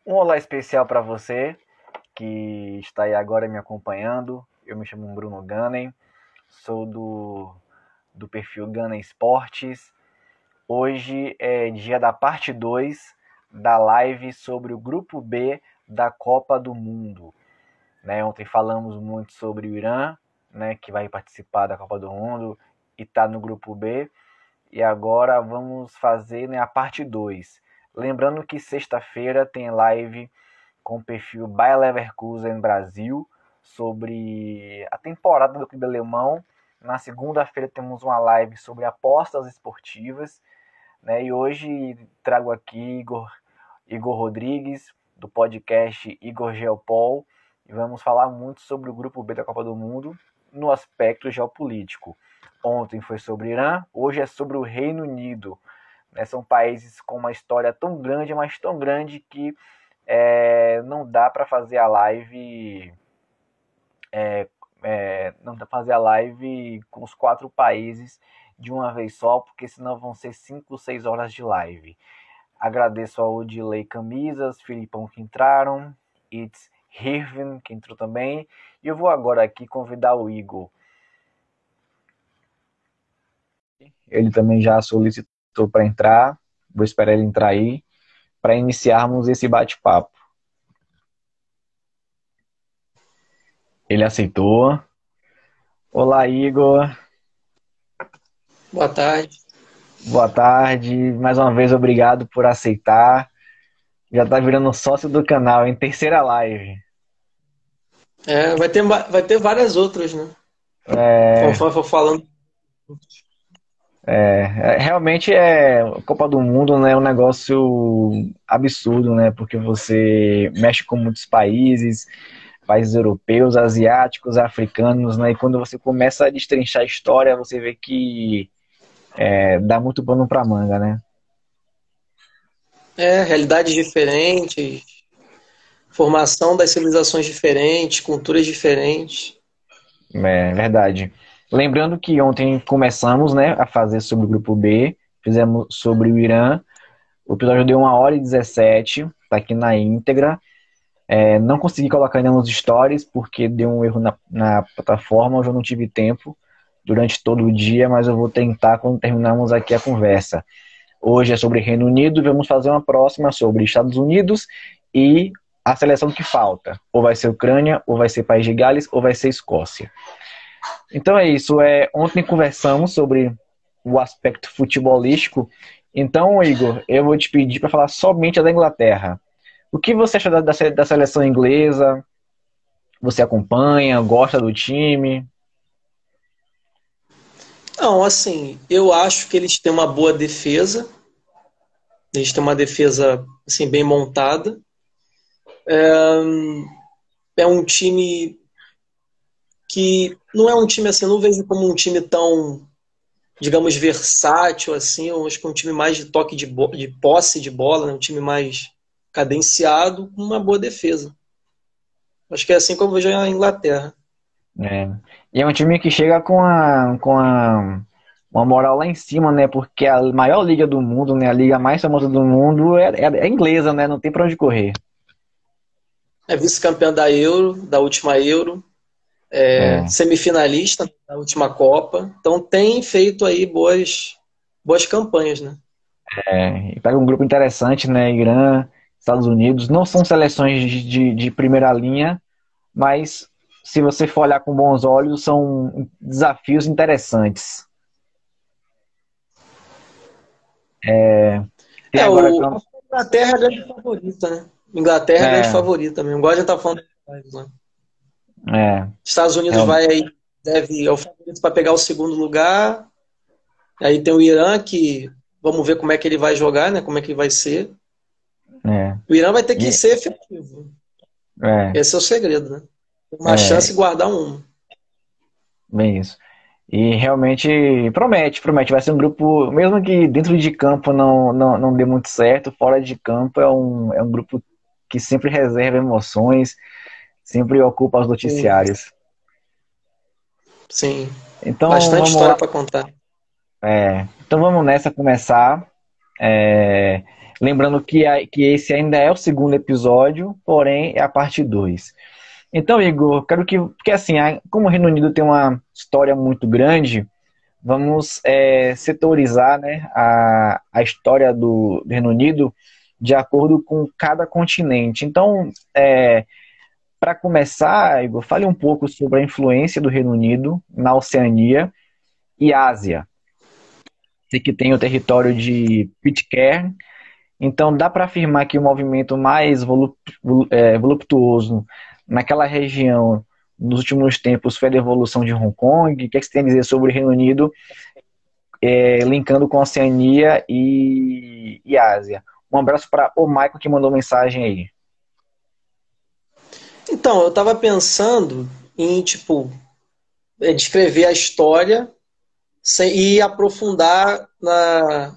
Um olá especial para você que está aí agora me acompanhando. Eu me chamo Bruno Ganem, sou do perfil Ganem Esportes. Hoje é dia da parte 2 da live sobre o Grupo B da Copa do Mundo. Ontem falamos muito sobre o Irã, que vai participar da Copa do Mundo e está no Grupo B. E agora vamos fazer a parte 2. Lembrando que sexta-feira tem live com o perfil Bayer Leverkusen Brasil sobre a temporada do clube alemão. Na segunda-feira temos uma live sobre apostas esportivas. E hoje trago aqui Igor Rodrigues, do podcast Igor Geopol, e vamos falar muito sobre o Grupo B da Copa do Mundo no aspecto geopolítico. Ontem foi sobre Irã, hoje é sobre o Reino Unido. São países com uma história tão grande, mas tão grande que não dá para fazer a live não dá para fazer a live com os 4 países de uma vez só, porque senão vão ser 5, 6 horas de live. Agradeço ao Odilei Camisas, Filipão que entraram, It's Hirvin que entrou também, e eu vou agora aqui convidar o Igor. Ele também já solicitou para entrar, vou esperar ele entrar aí, para iniciarmos esse bate-papo. Ele aceitou. Olá, Igor. Boa tarde. Boa tarde. Mais uma vez, obrigado por aceitar. Já tá virando sócio do canal, em terceira live. Vai ter várias outras, né? É, Conforme for falando. realmente a Copa do Mundo, né, é um negócio absurdo, né? Porque você mexe com muitos países europeus, asiáticos, africanos, né? E quando você começa a destrinchar a história, você vê que dá muito pano pra manga, né? Realidades diferentes, formação das civilizações diferentes, culturas diferentes. É verdade. Lembrando que ontem começamos, né, a fazer sobre o Grupo B, fizemos sobre o Irã. O episódio deu 1h17, tá aqui na íntegra. Não consegui colocar ainda nos stories, porque deu um erro na plataforma, hoje eu não tive tempo durante todo o dia, mas eu vou tentar quando terminarmos aqui a conversa. Hoje é sobre Reino Unido, vamos fazer uma próxima sobre Estados Unidos e a seleção que falta. Ou vai ser Ucrânia, ou vai ser País de Gales, ou vai ser Escócia. Então é isso. Ontem conversamos sobre o aspecto futebolístico. Então, Igor, eu vou te pedir para falar somente da Inglaterra. O que você acha da seleção inglesa? Você acompanha, gosta do time? Não, assim, eu acho que eles têm uma boa defesa. Eles têm uma defesa assim, bem montada. É um time que não é um time assim, eu não vejo como um time tão, digamos, versátil assim. Eu acho que é um time mais de toque de posse de bola, né? Um time mais cadenciado, com uma boa defesa. Acho que é assim como eu vejo a Inglaterra. É. E é um time que chega uma moral lá em cima, né? Porque a maior liga do mundo, né? A liga mais famosa do mundo é inglesa, né? Não tem pra onde correr. É vice-campeã da Euro, da última Euro, É, semifinalista da última Copa. Então tem feito aí boas campanhas, né? e pega um grupo interessante, né? Irã, Estados Unidos. Não são seleções de primeira linha, mas se você for olhar com bons olhos, são desafios interessantes. Tem agora. A Inglaterra é a grande favorita, né? Inglaterra é a grande É, favorita mesmo. Igual a gente tá falando. Né? é, Estados Unidos é, é o favorito para pegar o segundo lugar. Aí tem o Irã, que vamos ver como é que ele vai jogar, né? Como é que ele vai ser. é, O Irã vai ter que e- ser efetivo. é, Esse é o segredo, né? Uma chance é, de guardar um. bem isso. E realmente promete. Vai ser um grupo, mesmo que dentro de campo não dê muito certo, fora de campo é um grupo que sempre reserva emoções, sempre ocupa os Sim. noticiários. Sim. Então Bastante vamos lá. história para contar. Então vamos nessa começar. Lembrando que esse ainda é o segundo episódio, porém é a parte 2. Então, Igor, quero porque assim, como o Reino Unido tem uma história muito grande, vamos setorizar, né, a história do Reino Unido de acordo com cada continente. Então, para começar, Igor, fale um pouco sobre a influência do Reino Unido na Oceania e Ásia. Sei que tem o território de Pitcairn, então dá para afirmar que o movimento mais voluptuoso naquela região nos últimos tempos foi a devolução de Hong Kong. O que é que você tem a dizer sobre o Reino Unido, linkando com a Oceania e Ásia? Um abraço para o Michael que mandou mensagem aí. Então, eu estava pensando em, tipo, descrever a história e aprofundar nas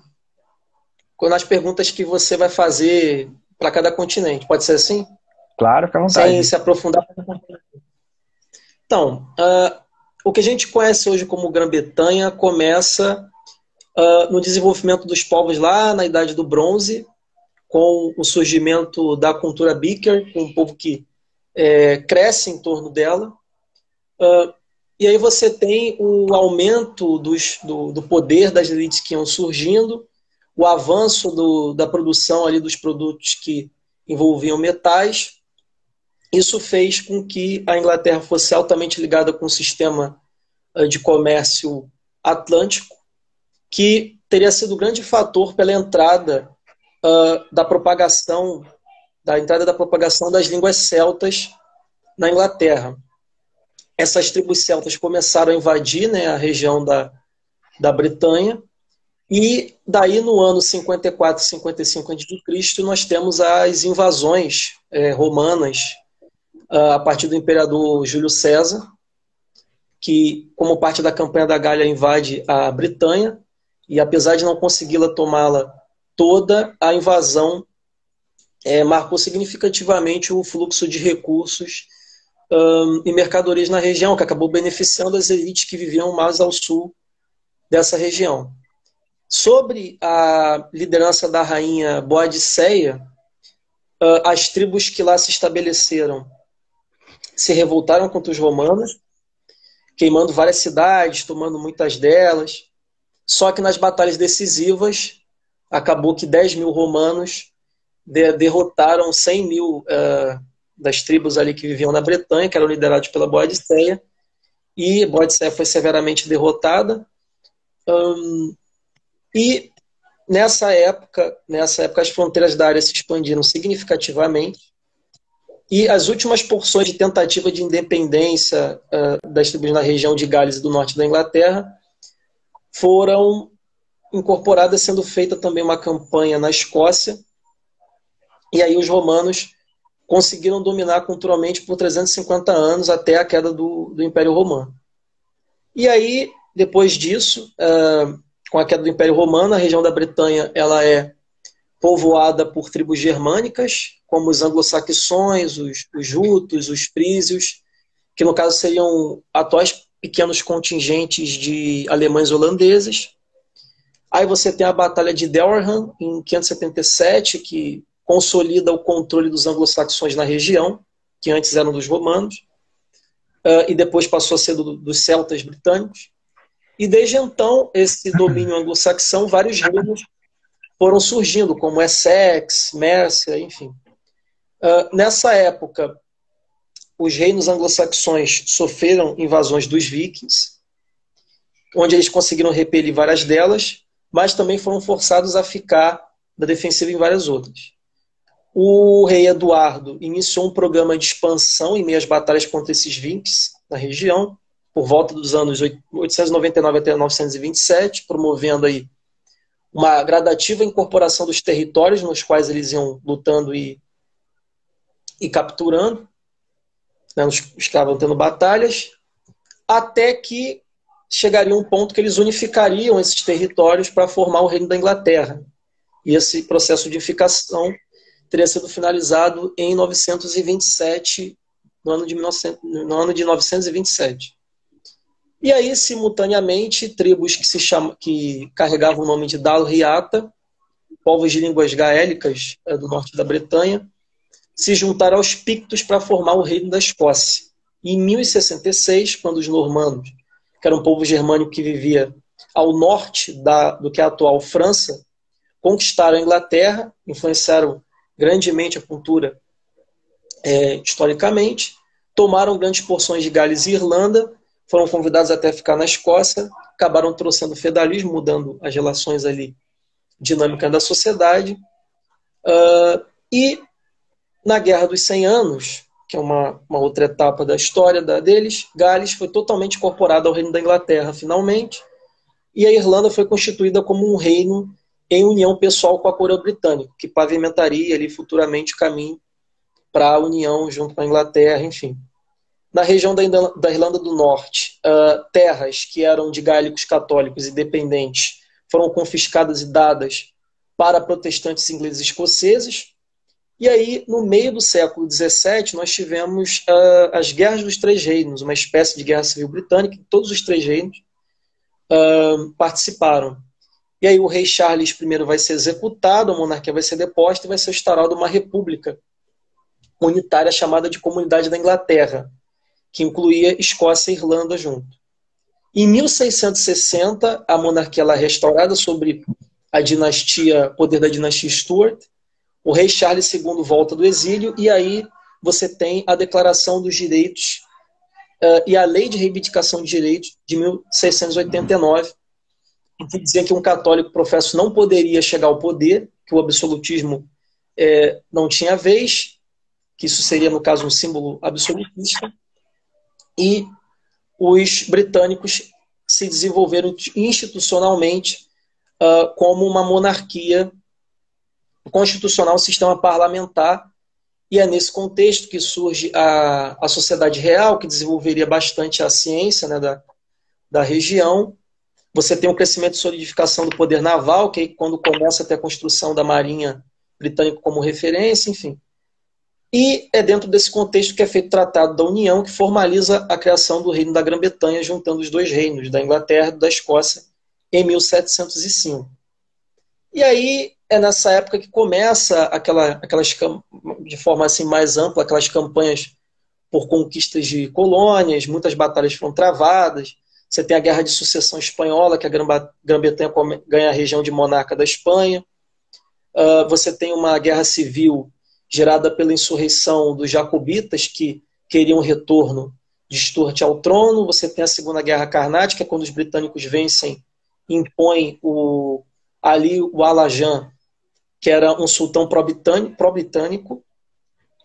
perguntas que você vai fazer para cada continente. Pode ser assim? Claro, fica à Sem vontade. se aprofundar. Então, o que a gente conhece hoje como Grã-Bretanha começa no desenvolvimento dos povos lá na Idade do Bronze, com o surgimento da cultura Beaker, com um povo que cresce em torno dela. E aí você tem o aumento do poder das elites que iam surgindo, o avanço da produção ali dos produtos que envolviam metais. Isso fez com que a Inglaterra fosse altamente ligada com o sistema de comércio atlântico, que teria sido o grande fator pela entrada da propagação das línguas celtas na Inglaterra. Essas tribos celtas começaram a invadir, né, a região da Bretanha, e daí no ano 54, 55 a.C., nós temos as invasões romanas a partir do imperador Júlio César, que, como parte da campanha da Gália, invade a Bretanha, e apesar de não consegui-la tomá-la toda, a invasão marcou significativamente o fluxo de recursos e mercadorias na região, que acabou beneficiando as elites que viviam mais ao sul dessa região. Sobre a liderança da rainha Boadiceia, as tribos que lá se estabeleceram se revoltaram contra os romanos, queimando várias cidades, tomando muitas delas. Só que nas batalhas decisivas, acabou que 10 mil romanos derrotaram 100 mil das tribos ali que viviam na Bretanha, que eram liderados pela Boadiceia, e Boadiceia foi severamente derrotada. E nessa época as fronteiras da área se expandiram significativamente, e as últimas porções de tentativa de independência das tribos na região de Gales e do norte da Inglaterra foram incorporadas, sendo feita também uma campanha na Escócia, e aí os romanos conseguiram dominar culturalmente por 350 anos até a queda do Império Romano. E aí, depois disso, com a queda do Império Romano, a região da Bretanha ela é povoada por tribos germânicas, como os anglo-saxões, os jutos, os frísios, que no caso seriam atuais pequenos contingentes de alemães holandeses. Aí você tem a Batalha de Delraham, em 577, que consolida o controle dos anglo-saxões na região, que antes eram dos romanos, e depois passou a ser dos celtas britânicos. E desde então, esse domínio anglo-saxão, vários reinos foram surgindo, como Essex, Mercia, enfim. Nessa época, os reinos anglo-saxões sofreram invasões dos vikings, onde eles conseguiram repelir várias delas, mas também foram forçados a ficar na defensiva em várias outras. O rei Eduardo iniciou um programa de expansão em meio às batalhas contra esses vikings na região, por volta dos anos 899 até 927, promovendo aí uma gradativa incorporação dos territórios nos quais eles iam lutando e capturando, né, os que estavam tendo batalhas, até que chegaria um ponto que eles unificariam esses territórios para formar o Reino da Inglaterra. E esse processo de unificação teria sido finalizado em 927, no ano de 927. E aí, simultaneamente, tribos que carregavam o nome de Dal Riata, povos de línguas gaélicas do norte da Bretanha, se juntaram aos Pictos para formar o Reino da Escócia. E em 1066, quando os normandos, que era um povo germânico que vivia ao norte do que é a atual França, conquistaram a Inglaterra, influenciaram grandemente a cultura historicamente, tomaram grandes porções de Gales e Irlanda, foram convidados até a ficar na Escócia, acabaram trouxendo o feudalismo, mudando as relações ali dinâmicas da sociedade. E na Guerra dos 100 Anos, que é uma outra etapa da história deles, Gales foi totalmente incorporada ao Reino da Inglaterra, finalmente, e a Irlanda foi constituída como um reino em união pessoal com a coroa britânica, que pavimentaria ali futuramente o caminho para a união junto com a Inglaterra, enfim. Na região da Irlanda do Norte, terras que eram de gálicos católicos e dependentes foram confiscadas e dadas para protestantes ingleses e escoceses. E aí, no meio do século XVII, nós tivemos as Guerras dos Três Reinos, uma espécie de guerra civil britânica, em todos os três reinos participaram. E aí o rei Charles I vai ser executado, a monarquia vai ser deposta e vai ser instaurada uma república unitária chamada de Comunidade da Inglaterra, que incluía Escócia e Irlanda junto. Em 1660, a monarquia é restaurada sobre poder da dinastia Stuart. O rei Charles II volta do exílio e aí você tem a Declaração dos Direitos e a Lei de Reivindicação de Direitos de 1689, que dizia que um católico professo não poderia chegar ao poder, que o absolutismo não tinha vez, que isso seria, no caso, um símbolo absolutista, e os britânicos se desenvolveram institucionalmente como uma monarquia constitucional, um sistema parlamentar, e é nesse contexto que surge a Sociedade Real, que desenvolveria bastante a ciência, né, da região. Você tem um crescimento e solidificação do poder naval, que é quando começa a ter a construção da Marinha Britânica como referência, enfim. E é dentro desse contexto que é feito o Tratado da União, que formaliza a criação do Reino da Grã-Bretanha, juntando os dois reinos, da Inglaterra e da Escócia, em 1705. E aí é nessa época que começa de forma assim mais ampla, aquelas campanhas por conquistas de colônias, muitas batalhas foram travadas. Você tem a Guerra de Sucessão Espanhola, que a Grã-Bretanha ganha a região de monarca da Espanha. Você tem uma guerra civil gerada pela insurreição dos jacobitas, que queriam o retorno de Stuart ao trono. Você tem a Segunda Guerra Carnática, quando os britânicos vencem e impõem o Alajan, que era um sultão pró-britânico,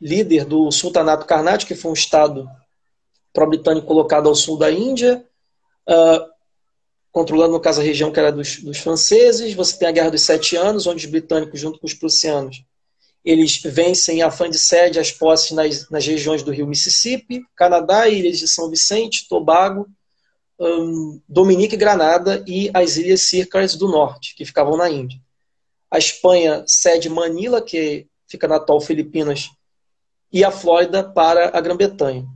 líder do sultanato carnático, que foi um estado pró-britânico colocado ao sul da Índia, controlando, no caso, a região que era dos franceses. Você tem a Guerra dos 7 Anos, onde os britânicos, junto com os prussianos, eles vencem a fã de sede as posses nas regiões do rio Mississippi, Canadá, ilhas de São Vicente, Tobago, Dominica e Granada, e as ilhas Cíclares do Norte, que ficavam na Índia. A Espanha cede Manila, que fica na atual Filipinas, e a Flórida para a Grã-Bretanha.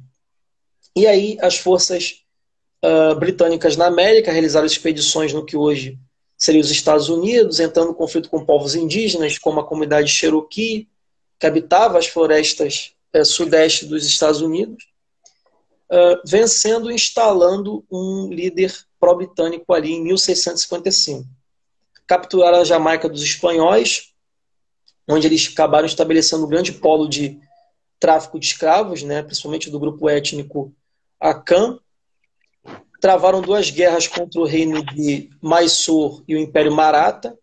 E aí as forças britânicas na América realizaram expedições no que hoje seriam os Estados Unidos, entrando em conflito com povos indígenas, como a comunidade Cherokee, que habitava as florestas sudeste dos Estados Unidos, vencendo e instalando um líder pró-britânico ali em 1655. Capturaram a Jamaica dos espanhóis, onde eles acabaram estabelecendo um grande polo de tráfico de escravos, né, principalmente do grupo étnico Akan. Travaram 2 guerras contra o reino de Mysore e o Império Maratha,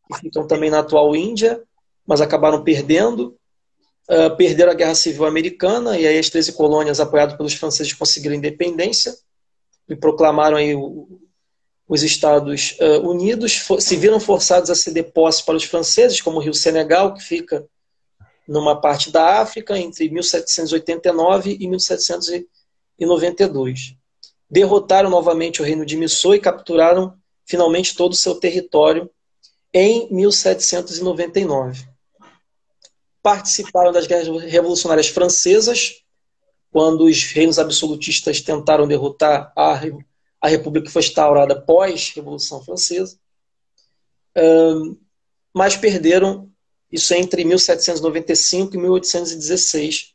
que ficam também na atual Índia, mas acabaram perdendo. Perderam a Guerra Civil Americana, e aí as 13 colônias, apoiadas pelos franceses, conseguiram independência e proclamaram aí os Estados Unidos. Se viram forçados a ceder posse para os franceses, como o Rio Senegal, que fica numa parte da África, entre 1789 e 1792. Derrotaram novamente o reino de Mysore e capturaram finalmente todo o seu território em 1799. Participaram das guerras revolucionárias francesas, quando os reinos absolutistas tentaram derrotar a república que foi instaurada pós-Revolução Francesa. mas perderam isso entre 1795 e 1816.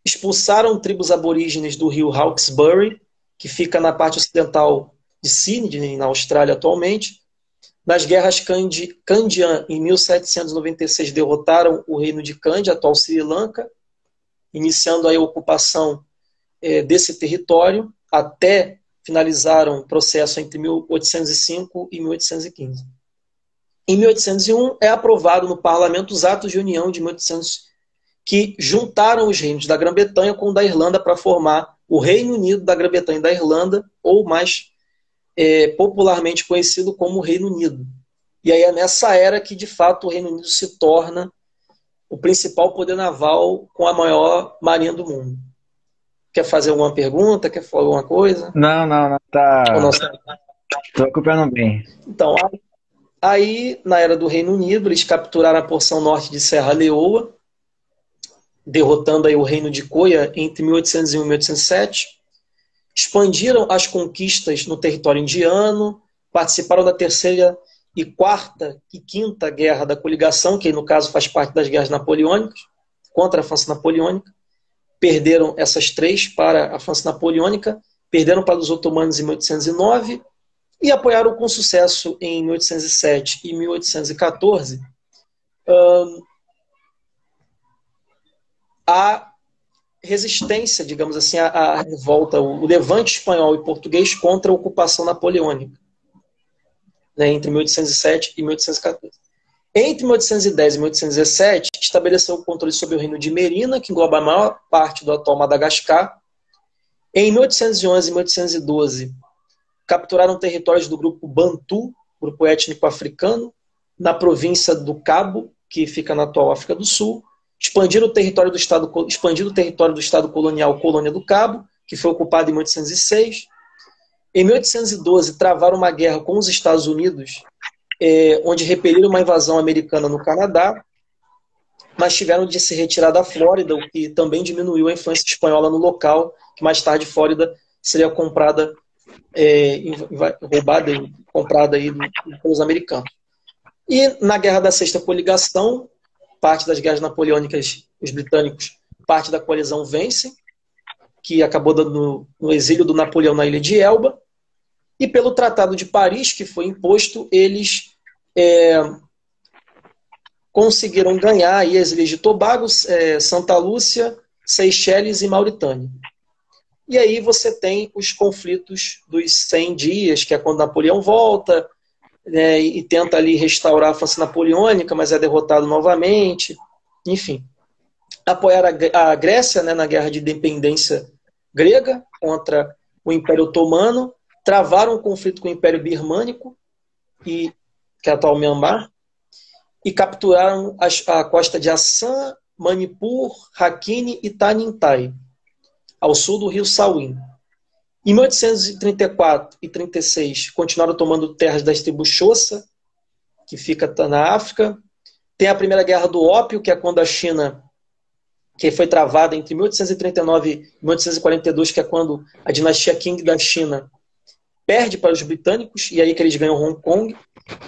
Expulsaram tribos aborígenes do rio Hawkesbury, que fica na parte ocidental de Sydney, na Austrália atualmente. Nas guerras Kandyan, em 1796, derrotaram o reino de Kandy, atual Sri Lanka, iniciando a ocupação desse território, até finalizaram o processo entre 1805 e 1815. Em 1801, é aprovado no parlamento os Atos de União de 1800, que juntaram os reinos da Grã-Bretanha com o da Irlanda para formar o Reino Unido da Grã-Bretanha e da Irlanda, ou mais popularmente conhecido como Reino Unido. E aí é nessa era que, de fato, o Reino Unido se torna o principal poder naval com a maior marinha do mundo. Quer fazer alguma pergunta? Quer falar alguma coisa? Não, Ou não? tô acompanhando bem. Então, aí, na era do Reino Unido, eles capturaram a porção norte de Serra Leoa, derrotando aí o reino de Coia entre 1801 e 1807. Expandiram as conquistas no território indiano, participaram da terceira e quarta e quinta guerra da coligação, que no caso faz parte das guerras napoleônicas, contra a França napoleônica. Perderam essas três para a França napoleônica, perderam para os otomanos em 1809 e apoiaram com sucesso em 1807 e 1814 a resistência, digamos assim, a revolta, o levante espanhol e português contra a ocupação napoleônica, né, entre 1807 e 1814. Entre 1810 e 1817, estabeleceu o controle sobre o reino de Merina, que engloba a maior parte do atual Madagascar. Em 1811 e 1812, capturaram territórios do grupo Bantu, grupo étnico africano, na província do Cabo, que fica na atual África do Sul. Expandiram o território do Estado colonial Colônia do Cabo, que foi ocupado em 1806. Em 1812, travaram uma guerra com os Estados Unidos, onde repeliram uma invasão americana no Canadá, mas tiveram de se retirar da Flórida, o que também diminuiu a influência espanhola no local, que mais tarde Flórida seria comprada, roubada e comprada aí pelos americanos. E na Guerra da Sexta Coligação, parte das guerras napoleônicas, os britânicos, parte da coalizão vence, que acabou dando no exílio do Napoleão na ilha de Elba, e pelo Tratado de Paris, que foi imposto, eles conseguiram ganhar aí as ilhas de Tobago, Santa Lúcia, Seychelles e Mauritânia. E aí você tem os conflitos dos 100 dias, que é quando Napoleão volta, e tenta ali restaurar a França napoleônica, mas é derrotado novamente. Enfim. Apoiaram a Grécia, né, na guerra de independência grega contra o Império Otomano, travaram um conflito com o Império Birmânico, que é atual Myanmar, e capturaram a costa de Assam, Manipur, Rakhine e Tanintai, ao sul do rio Salween. Em 1834 e 1836, continuaram tomando terras das tribos Xhosa, que fica na África. Tem a Primeira Guerra do Ópio, que é quando a China, que foi travada entre 1839 e 1842, que é quando a dinastia Qing da China perde para os britânicos, e aí que eles ganham Hong Kong,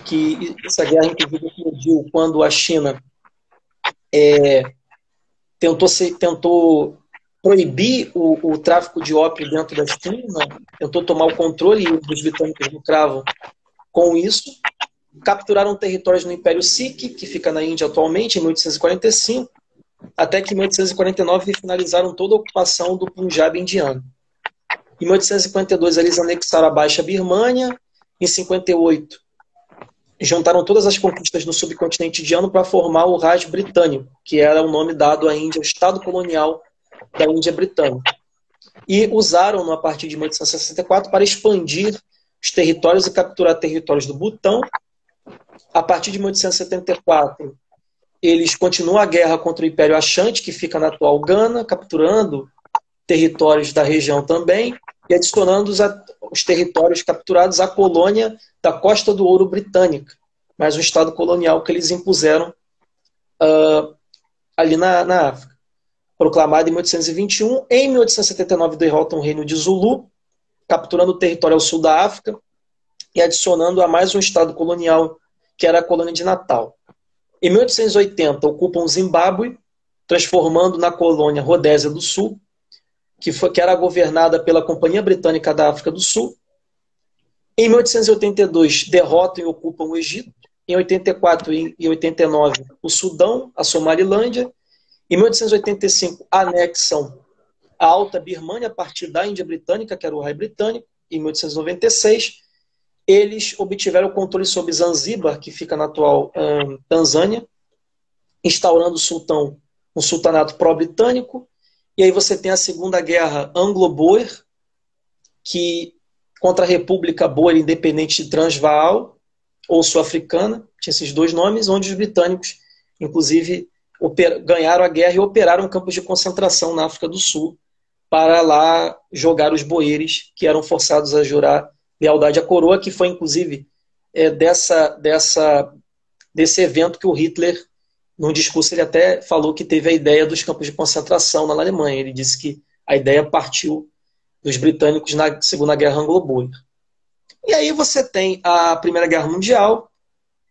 que essa guerra, inclusive, explodiu quando a China tentou proibir o tráfico de ópio dentro da China, tentou tomar o controle, e os britânicos lucravam com isso. Capturaram territórios no Império Sikh, que fica na Índia atualmente, em 1845, até que em 1849 finalizaram toda a ocupação do Punjab indiano. Em 1852 eles anexaram a Baixa Birmânia. Em 58 juntaram todas as conquistas no subcontinente indiano para formar o Raj britânico, que era o nome dado à Índia, o Estado colonial da Índia britânica. E usaram, a partir de 1864, para expandir os territórios e capturar territórios do Butão. A partir de 1874, eles continuam a guerra contra o Império Achante, que fica na atual Gana, capturando territórios da região também, e adicionando os territórios capturados à colônia da Costa do Ouro britânica, mais um estado colonial que eles impuseram ali na África. Proclamado em 1821, em 1879 derrotam o reino de Zulu, capturando o território ao sul da África e adicionando a mais um estado colonial que era a colônia de Natal. Em 1880, ocupam Zimbábue, transformando na colônia Rodésia do Sul, que era governada pela Companhia Britânica da África do Sul. Em 1882, derrotam e ocupam o Egito. Em 84 e 89, o Sudão, a Somalilândia. Em 1885, anexam a Alta Birmânia a partir da Índia Britânica, que era o Rei Britânico. Em 1896, eles obtiveram o controle sobre Zanzíbar, que fica na atual Tanzânia, instaurando um sultanato pró-britânico. E aí você tem a Segunda Guerra Anglo-Boer, que contra a República Boer Independente de Transvaal, ou Sul-Africana, tinha esses dois nomes, onde os britânicos, inclusive, ganharam a guerra e operaram campos de concentração na África do Sul para lá jogar os boeres que eram forçados a jurar lealdade à coroa, que foi, inclusive, desse evento que o Hitler, num discurso, ele até falou que teve a ideia dos campos de concentração na Alemanha. Ele disse que a ideia partiu dos britânicos na Segunda Guerra Anglo-Boer. E aí você tem a Primeira Guerra Mundial,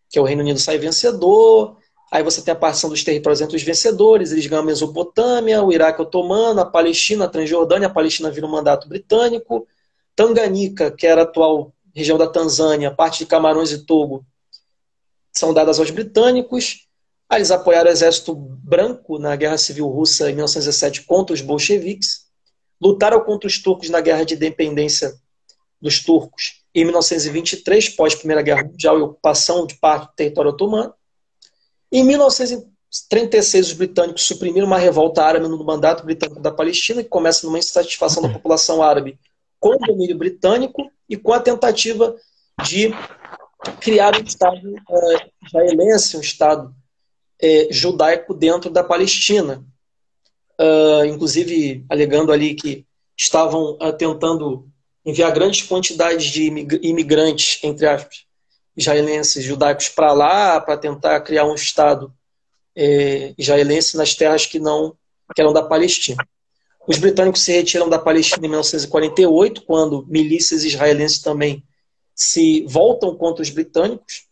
que é o Reino Unido sai vencedor, aí você tem a partição dos territórios entre os vencedores, eles ganham a Mesopotâmia, o Iraque otomano, a Palestina, a Transjordânia, a Palestina vira um mandato britânico, Tanganica, que era a atual região da Tanzânia, parte de Camarões e Togo, são dadas aos britânicos. Aí eles apoiaram o Exército Branco na Guerra Civil Russa em 1917 contra os bolcheviques, lutaram contra os turcos na Guerra de Independência dos turcos em 1923, pós-Primeira Guerra Mundial e ocupação de parte do território otomano. Em 1936, os britânicos suprimiram uma revolta árabe no mandato britânico da Palestina, que começa numa insatisfação da população árabe com o domínio britânico e com a tentativa de criar um Estado israelense, um Estado judaico dentro da Palestina. Inclusive alegando ali que estavam tentando enviar grandes quantidades de imigrantes, entre aspas, israelenses, judaicos para lá, para tentar criar um Estado israelense nas terras que eram da Palestina. Os britânicos se retiram da Palestina em 1948, quando milícias israelenses também se voltam contra os britânicos.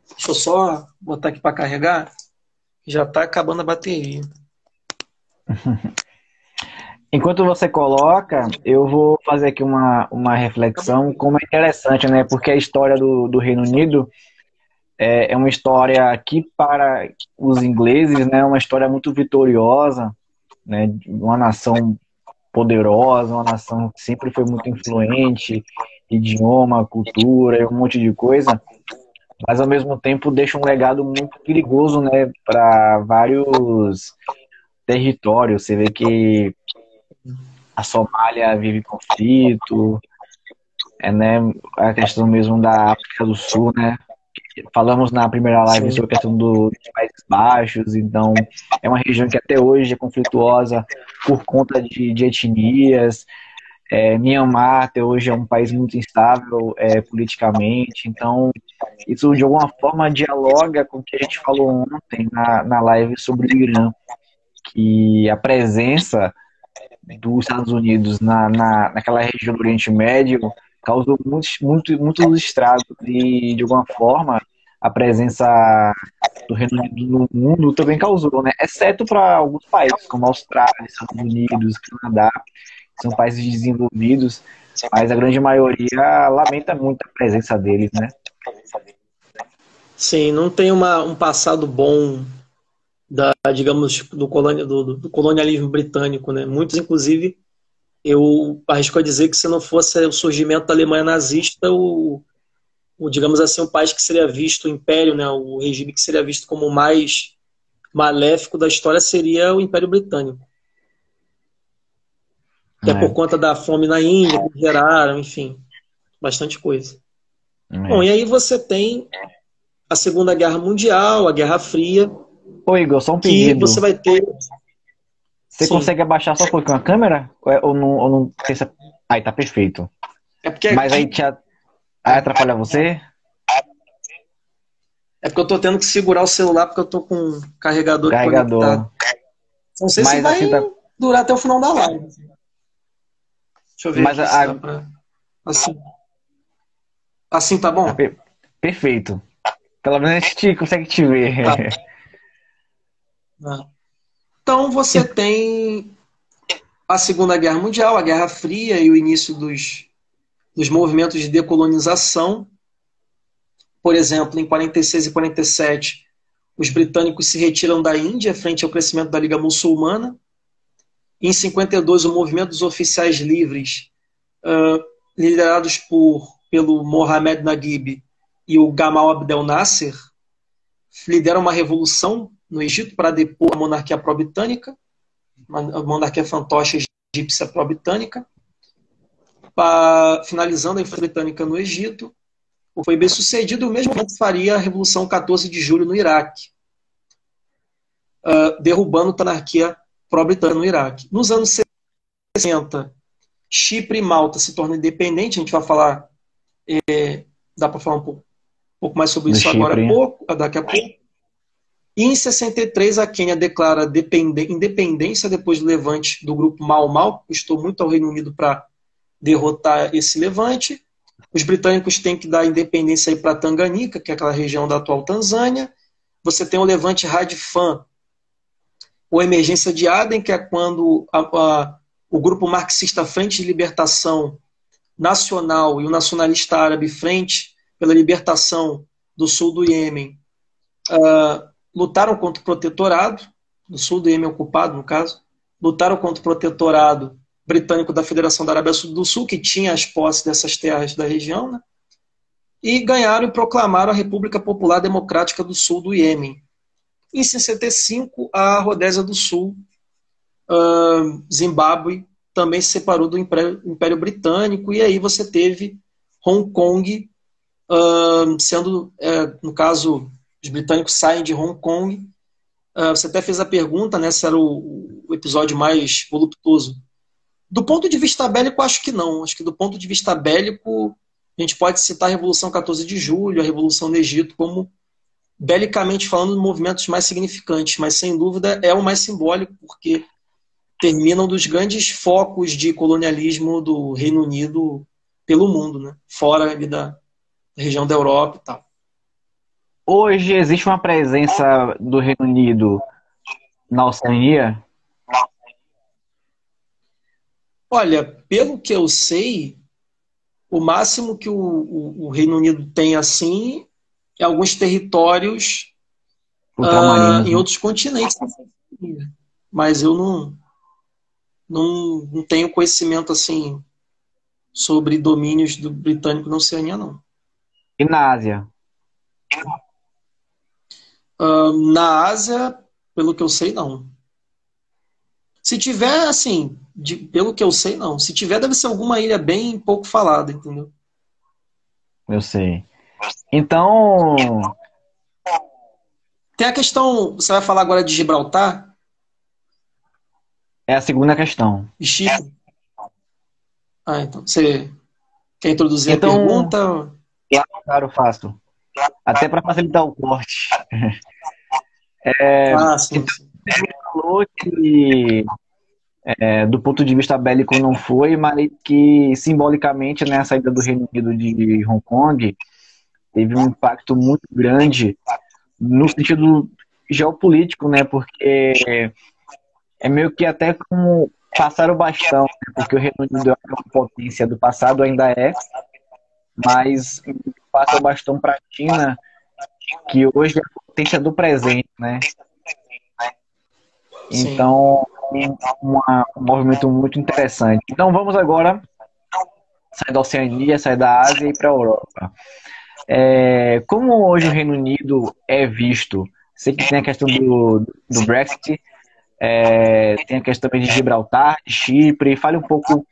Deixa eu só botar aqui para carregar, já está acabando a bateria. Enquanto você coloca, eu vou fazer aqui uma reflexão, como é interessante, né? Porque a história do Reino Unido é uma história que, para os ingleses, né, é uma história muito vitoriosa, né? Uma nação poderosa, uma nação que sempre foi muito influente, idioma, cultura e um monte de coisa, mas ao mesmo tempo deixa um legado muito perigoso, né, para vários territórios. Você vê que a Somália vive conflito, né, a questão mesmo da África do Sul, né? Falamos na primeira live sobre a questão dos Países Baixos, então é uma região que até hoje é conflituosa por conta de etnias. Myanmar até hoje é um país muito instável politicamente, então isso de alguma forma dialoga com o que a gente falou ontem na live sobre o Irã, que a presença dos Estados Unidos naquela região do Oriente Médio causou muitos estragos e, de alguma forma, a presença do Reino Unido no mundo também causou, né? Exceto para alguns países, como a Austrália, Estados Unidos, Canadá, que são países desenvolvidos, mas a grande maioria lamenta muito a presença deles, né? Sim, não tem um passado bom digamos, do colonialismo britânico, né? Muitos, inclusive, eu arrisco a dizer que se não fosse o surgimento da Alemanha nazista, digamos assim, o país que seria visto, o império, né? O regime que seria visto como o mais maléfico da história seria o Império Britânico. Que é por conta da fome na Índia, que geraram, enfim, bastante coisa. Bom, e aí você tem a Segunda Guerra Mundial, a Guerra Fria. Ô Igor, só um pedido. Que você vai ter... Você consegue abaixar só um pouquinho a câmera? Ou não pensa... Aí, tá perfeito. Mas aí atrapalha você? É porque eu tô tendo que segurar o celular porque eu tô com um carregador conectado. Não sei se vai assim durar até o final da live. Deixa eu ver aqui se dá pra... Assim tá bom? Perfeito. Pelo menos a gente consegue te Tá. ver. Então você tem a Segunda Guerra Mundial, a Guerra Fria e o início dos movimentos de decolonização. Por exemplo, em 46 e 47, os britânicos se retiram da Índia frente ao crescimento da Liga Muçulmana. Em 52, o movimento dos oficiais livres, liderados pelo Mohamed Naguib e o Gamal Abdel Nasser, lideram uma revolução no Egito para depor a monarquia pró-britânica, a monarquia fantoche egípcia pró-britânica, finalizando a influência britânica no Egito. Foi bem sucedido, o mesmo momento faria a Revolução 14 de Julho no Iraque, derrubando a monarquia pró-britânica no Iraque. Nos anos 60, Chipre e Malta se tornam independentes, a gente vai falar, dá para falar um pouco mais sobre isso agora daqui a pouco. E em 63, a Quênia declara independência depois do levante do grupo Mau Mau, custou muito ao Reino Unido para derrotar esse levante. Os britânicos têm que dar independência para Tanganica, que é aquela região da atual Tanzânia. Você tem o levante Radifan, ou Emergência de Aden, que é quando o grupo marxista Frente de Libertação Nacional e o nacionalista árabe Frente pela Libertação do Sul do Iêmen lutaram contra o protetorado, do sul do Iêmen ocupado, no caso, lutaram contra o protetorado britânico da Federação da Arábia do Sul, que tinha as posses dessas terras da região, né? E ganharam e proclamaram a República Popular Democrática do Sul do Iêmen. Em 65, a Rodésia do Sul, Zimbábue, também se separou do Império Britânico, e aí você teve Hong Kong sendo, no caso, os britânicos saem de Hong Kong. Você até fez a pergunta, né, se era o episódio mais voluptuoso. Do ponto de vista bélico, acho que não. Acho que do ponto de vista bélico, a gente pode citar a Revolução 14 de Julho, a Revolução do Egito, como, belicamente falando, movimentos mais significantes, mas sem dúvida é o mais simbólico, porque terminam dos grandes focos de colonialismo do Reino Unido pelo mundo, né? Fora ali da região da Europa e tal. Hoje existe uma presença do Reino Unido na Oceania? Olha, pelo que eu sei, o máximo que o Reino Unido tem assim é alguns territórios em outros continentes. Mas eu não tenho conhecimento assim sobre domínios do britânico na Oceania, não. E na Ásia? Na Ásia, pelo que eu sei, não. Se tiver, assim, pelo que eu sei, não. Se tiver, deve ser alguma ilha bem pouco falada, entendeu? Eu sei. Então... Tem a questão, você vai falar agora de Gibraltar? É a segunda questão. E Chipre? Então, você quer introduzir a pergunta? Claro, faço. Até para facilitar o corte. Sim. Você falou que do ponto de vista bélico não foi, mas que simbolicamente, né, a saída do Reino Unido de Hong Kong teve um impacto muito grande no sentido geopolítico, né, porque é meio que até como passar o bastão, né, porque o Reino Unido é uma potência do passado, ainda é, mas passa o bastão para a China, que hoje é a potência do presente, né? Então, um movimento muito interessante. Então, vamos agora sair da Oceania, sair da Ásia e para a Europa. Como hoje o Reino Unido é visto? Sei que tem a questão do Brexit, tem a questão também de Gibraltar, de Chipre. Fale um pouco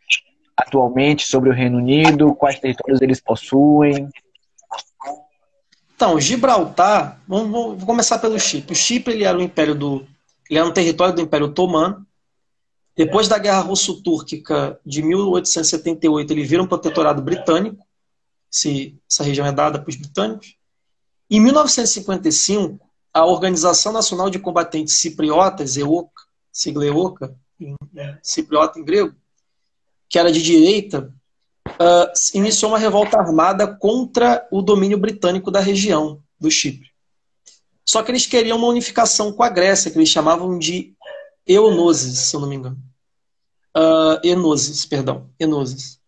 atualmente sobre o Reino Unido, quais territórios eles possuem. Então, Gibraltar, vou começar pelo Chipre. O Chipre ele era um território do Império Otomano. Depois da Guerra Russo-Túrquica de 1878, ele vira um protetorado britânico. Essa região é dada para os britânicos. Em 1955, a Organização Nacional de Combatentes Cipriotas, EOKA, sigla EOKA, cipriota em grego, que era de direita, iniciou uma revolta armada contra o domínio britânico da região. do Chipre. Só que eles queriam uma unificação com a Grécia, que eles chamavam de Enosis, se eu não me engano. Enosis.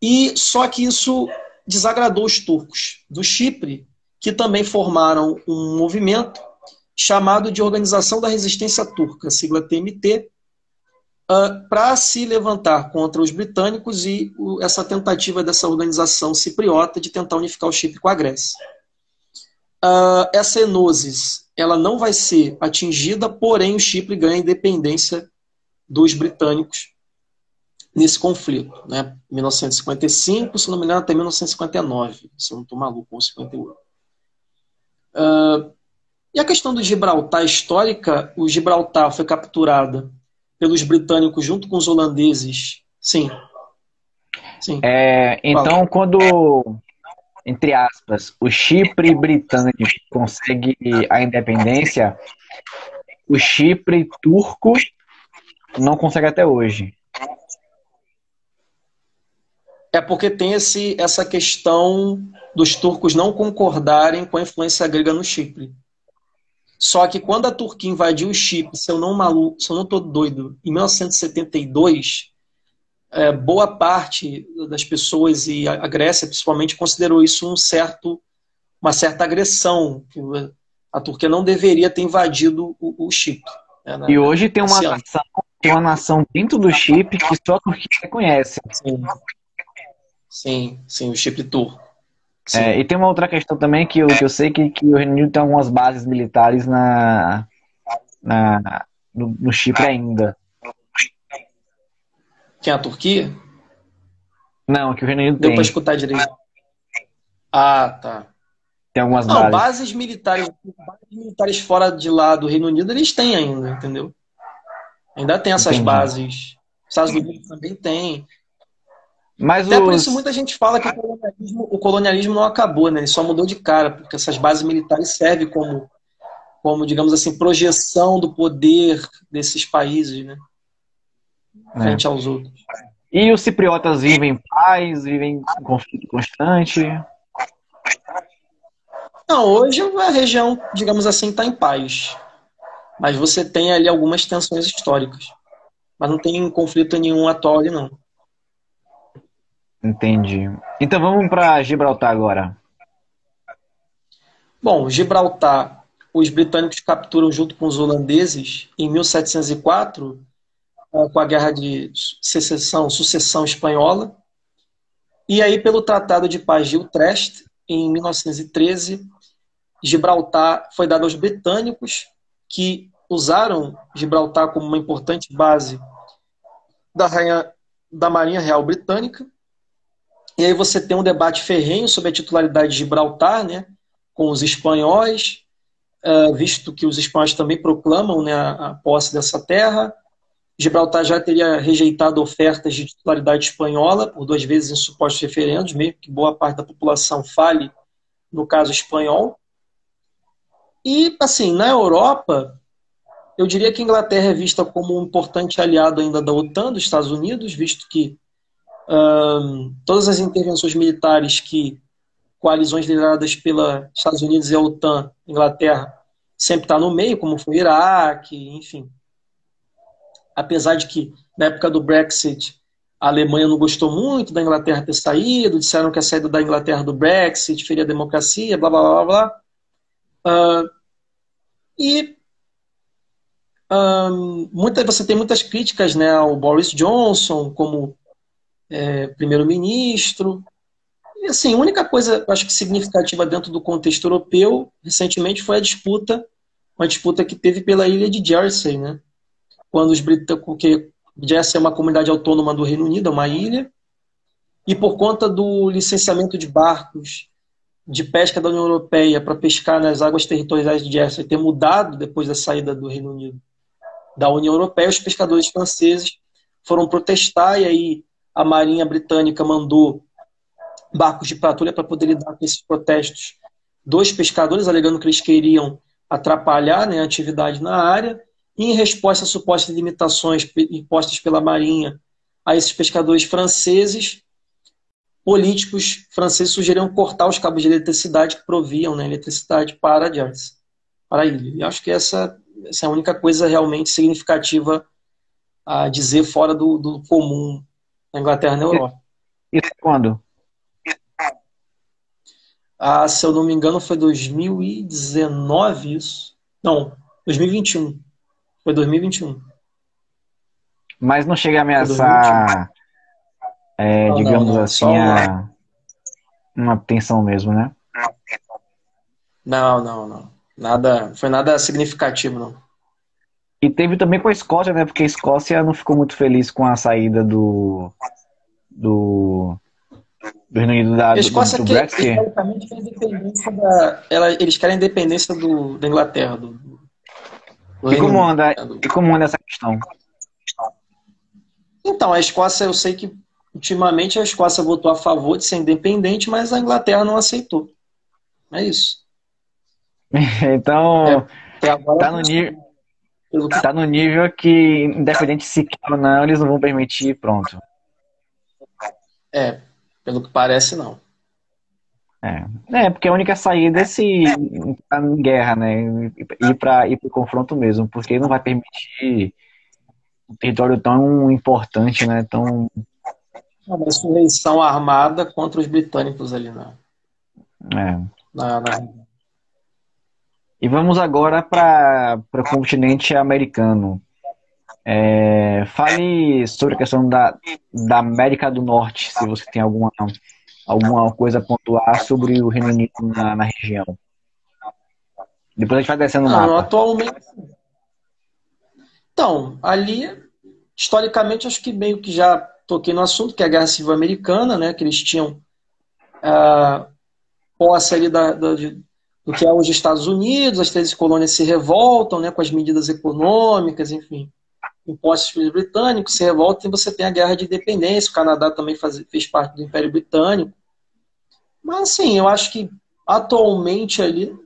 E só que isso desagradou os turcos do Chipre, que também formaram um movimento chamado de Organização da Resistência Turca, sigla TMT, para se levantar contra os britânicos e essa tentativa dessa organização cipriota de tentar unificar o Chipre com a Grécia. Essa enosis, ela não vai ser atingida, porém o Chipre ganha independência dos britânicos nesse conflito, né? 1955, se não me engano, até 1959, se eu não estou maluco, ou 58. E a questão do Gibraltar histórica, o Gibraltar foi capturada pelos britânicos junto com os holandeses. Sim. Então, quando, entre aspas, o Chipre britânico consegue a independência, o Chipre turco não consegue até hoje. É porque tem essa questão dos turcos não concordarem com a influência grega no Chipre. Só que quando a Turquia invadiu o Chipre, se eu não estou doido, em 1972, boa parte das pessoas, e a Grécia principalmente, considerou isso uma certa agressão. Que a Turquia não deveria ter invadido o Chipre. E hoje tem uma nação dentro do Chipre que só a Turquia reconhece. Sim, o Chipre turco. E tem uma outra questão também que eu sei que o Reino Unido tem algumas bases militares no Chipre ainda. Que é a Turquia? Não, que o Reino Unido Deu tem. para escutar direito. Tá. Tem algumas Não, bases. bases militares fora de lá do Reino Unido, eles têm ainda, entendeu? Ainda tem essas Entendi. bases. Os Estados Unidos também tem. Mas Até por isso muita gente fala que o colonialismo não acabou, né? Ele só mudou de cara, porque essas bases militares servem como, digamos assim, projeção do poder desses países, né? Frente aos outros. E os cipriotas vivem em paz, vivem em conflito constante? Não, hoje a região, digamos assim, está em paz. Mas você tem ali algumas tensões históricas. Mas não tem conflito nenhum atual ali, não. Entendi. Então vamos para Gibraltar agora. Bom, Gibraltar, os britânicos capturam junto com os holandeses em 1704, com a Guerra de Sucessão Espanhola. E aí, pelo Tratado de Paz de Utrecht, em 1913, Gibraltar foi dado aos britânicos, que usaram Gibraltar como uma importante base da Marinha Real Britânica. E aí você tem um debate ferrenho sobre a titularidade de Gibraltar, né, com os espanhóis, visto que os espanhóis também proclamam, né, a posse dessa terra. Gibraltar já teria rejeitado ofertas de titularidade espanhola por 2 vezes em supostos referendos, mesmo que boa parte da população fale no caso espanhol. E, assim, na Europa, eu diria que a Inglaterra é vista como um importante aliado ainda da OTAN, dos Estados Unidos, visto que todas as intervenções militares que coalizões lideradas pelos Estados Unidos e a OTAN, Inglaterra, sempre está no meio, como foi o Iraque, enfim. Apesar de que, na época do Brexit, a Alemanha não gostou muito da Inglaterra ter saído, disseram que a saída da Inglaterra do Brexit feria a democracia, blá, blá, blá, blá. Você tem muitas críticas, né, ao Boris Johnson como primeiro-ministro. E, assim, a única coisa, acho que significativa dentro do contexto europeu, recentemente, foi uma disputa que teve pela ilha de Jersey, né? Quando os britânicos, porque Jersey é uma comunidade autônoma do Reino Unido, é uma ilha, e por conta do licenciamento de barcos de pesca da União Europeia para pescar nas águas territoriais de Jersey ter mudado depois da saída do Reino Unido da União Europeia, os pescadores franceses foram protestar, e aí a Marinha Britânica mandou barcos de patrulha para poder lidar com esses protestos dos pescadores, alegando que eles queriam atrapalhar, né, a atividade na área. E, em resposta a supostas limitações impostas pela Marinha a esses pescadores franceses, políticos franceses sugeriram cortar os cabos de eletricidade que proviam, né, eletricidade para Jersey, para a ilha. E acho que essa é a única coisa realmente significativa a dizer fora do comum na Inglaterra e na Europa. Isso quando? Se eu não me engano, foi 2019 isso. Não, 2021. Foi 2021. Mas não chega a Foi 2021. ameaçar, Não, digamos não. assim, uma tensão mesmo, né? Não. Foi nada significativo, não. E teve também com a Escócia, né? Porque a Escócia não ficou muito feliz com a saída do Reino Unido A Escócia do que, Brexit. historicamente, quer a independência eles querem a independência da Inglaterra, do E Reino como Unido, anda, né, e como anda essa questão? Então, a Escócia, eu sei que ultimamente a Escócia votou a favor de ser independente, mas a Inglaterra não aceitou. É isso. Então, Até agora, tá no nível, pelo que... tá no nível que, independente se quer ou não, eles não vão permitir, pronto. Pelo que parece, não. Porque a única saída é se entrar em guerra, né? Ir pro confronto mesmo, porque não vai permitir um território tão importante, né? Tão, Uma insurreição armada contra os britânicos ali é. na... E vamos agora para o continente americano. Fale sobre a questão da América do Norte, se você tem alguma coisa a pontuar sobre o Reino Unido na região. Depois a gente vai descendo o Não, mapa. atualmente... Então, ali, historicamente, acho que meio que já toquei no assunto, que é a Guerra Civil Americana, né? Que eles tinham posse ali do que é hoje os Estados Unidos, as 13 colônias se revoltam, né, com as medidas econômicas, enfim, impostos pelos britânicos, se revoltam e você tem a Guerra de Independência, o Canadá também fez parte do Império Britânico. Mas, assim, eu acho que atualmente ali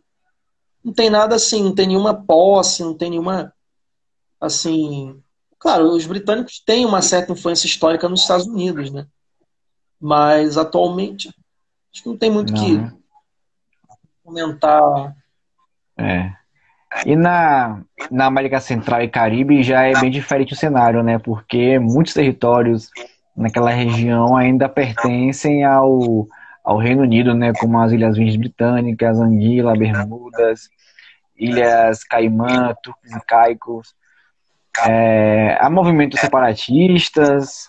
não tem nada assim, não tem nenhuma posse, não tem nenhuma, assim... Claro, os britânicos têm uma certa influência histórica nos Estados Unidos, né? Mas atualmente acho que não tem muito o Não, que né? comentar. E na América Central e Caribe já é bem diferente o cenário, né? Porque muitos territórios naquela região ainda pertencem ao Reino Unido, né? Como as Ilhas Virgens Britânicas, Anguila, Bermudas, Ilhas Caimã, Turcos e Caicos. Há movimentos separatistas,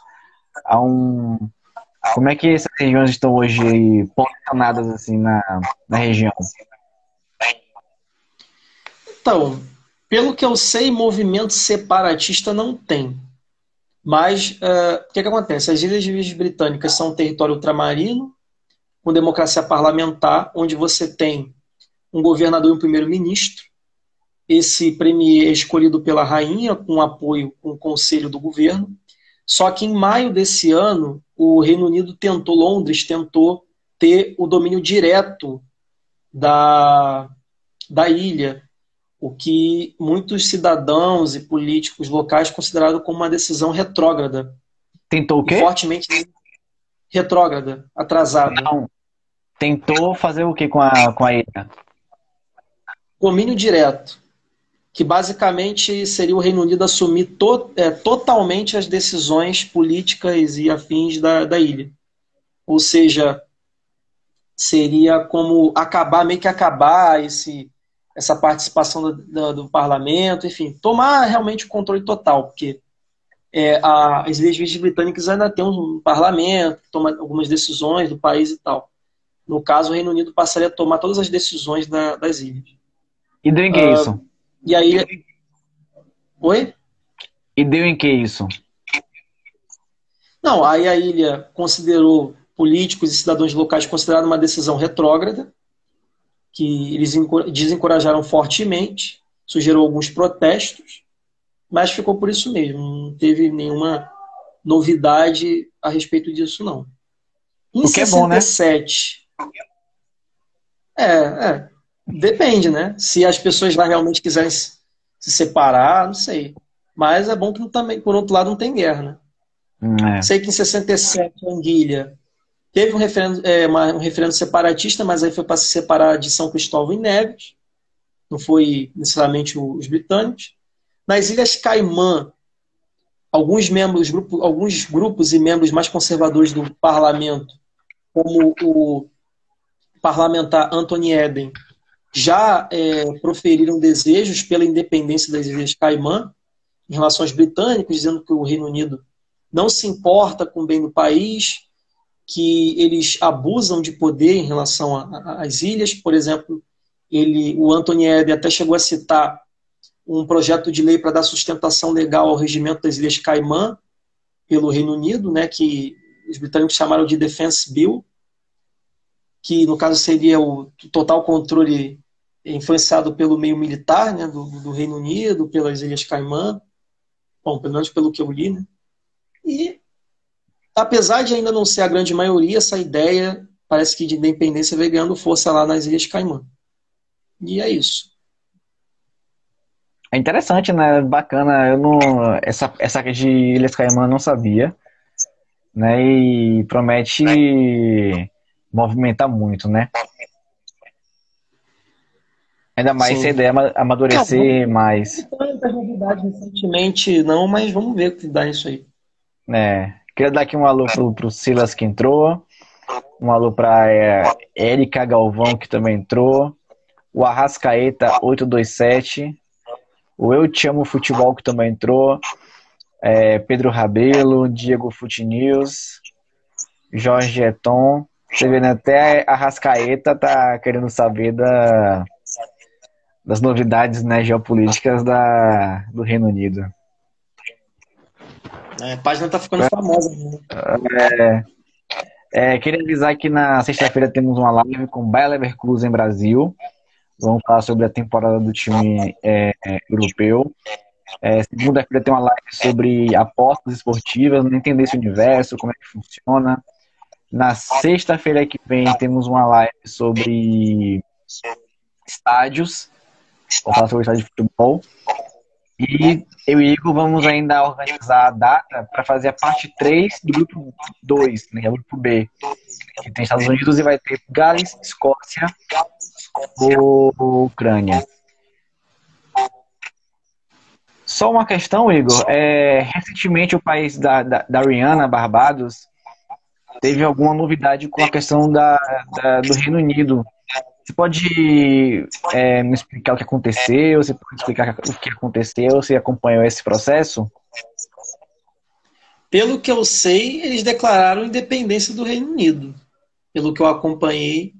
como é que essas regiões estão hoje aí posicionadas assim na região? Então, pelo que eu sei, movimento separatista não tem. Mas o que acontece? As Ilhas Virgens Britânicas são um território ultramarino, com democracia parlamentar, onde você tem um governador e um primeiro-ministro. Esse premier é escolhido pela rainha, com apoio com o conselho do governo. Só que em maio desse ano, o Reino Unido Londres tentou ter o domínio direto da ilha, o que muitos cidadãos e políticos locais consideraram como uma decisão retrógrada. Tentou o E quê? fortemente retrógrada, atrasada. Não. Tentou fazer o que com a ilha? Domínio direto, que basicamente seria o Reino Unido assumir totalmente as decisões políticas e afins da ilha. Ou seja, seria como meio que acabar essa participação do parlamento, enfim, tomar realmente o controle total, porque as Ilhas Virgens Britânicas ainda têm um parlamento que toma algumas decisões do país e tal. No caso, o Reino Unido passaria a tomar todas as decisões das ilhas. E deu em que isso? E aí... Oi? E deu em que isso? Não, aí a ilha considerou políticos e cidadãos locais consideraram uma decisão retrógrada, que eles desencorajaram fortemente, sugeriu alguns protestos, mas ficou por isso mesmo. Não teve nenhuma novidade a respeito disso, não. Em O que é bom, né? 67... Depende, né? Se as pessoas lá realmente quiserem se separar, não sei. Mas é bom que também, por outro lado, não tem guerra, né? Sei que em 67 a Anguilha Teve um referendo separatista, mas aí foi para se separar de São Cristóvão e Neves, não foi necessariamente os britânicos. Nas Ilhas Caimã, alguns grupos e membros mais conservadores do parlamento, como o parlamentar Anthony Eden, já proferiram desejos pela independência das Ilhas Caimã em relação aos britânicos, dizendo que o Reino Unido não se importa com o bem do país, que eles abusam de poder em relação às ilhas. Por exemplo, o Anthony Eden até chegou a citar um projeto de lei para dar sustentação legal ao regimento das Ilhas Caimã pelo Reino Unido, né, que os britânicos chamaram de Defence Bill, que no caso seria o total controle influenciado pelo meio militar, né, do Reino Unido, pelas Ilhas Caimã, bom, pelo menos pelo que eu li, né? E apesar de ainda não ser a grande maioria, essa ideia parece que de independência veio ganhando força lá nas Ilhas Caimã. E é isso. É interessante, né? Bacana. Eu não, essa de Ilhas Caimã eu não sabia, né? E promete movimentar muito, né? Ainda mais se a Sim. ideia amadurecer mais, Não tem tanta novidade recentemente, não, mas vamos ver o que dá isso aí. né? Queria dar aqui um alô pro Silas que entrou, um alô pra Érica Galvão que também entrou, o Arrascaeta 827, o Eu Te Amo Futebol que também entrou, Pedro Rabelo, Diego Fute News, Jorge Eton. Você vê, né? Até a Arrascaeta tá querendo saber das novidades, né, geopolíticas do Reino Unido. A página tá ficando famosa, né? Queria avisar que na sexta-feira temos uma live com o Bayer Leverkusen Brasil. Vamos falar sobre a temporada do time europeu. Segunda-feira tem uma live sobre apostas esportivas, entender esse universo, como é que funciona. Na sexta-feira que vem temos uma live sobre estádios. Vamos falar sobre estádio de futebol. E eu e Igor vamos ainda organizar a data para fazer a parte 3 do grupo 2, né, o grupo B, que tem Estados Unidos e vai ter Gales, Escócia ou Ucrânia. Só uma questão, Igor. Recentemente o país da Rihanna, Barbados, teve alguma novidade com a questão do Reino Unido. Você pode me explicar o que aconteceu? Você pode explicar o que aconteceu? Você acompanhou esse processo? Pelo que eu sei, eles declararam independência do Reino Unido. Pelo que eu acompanhei.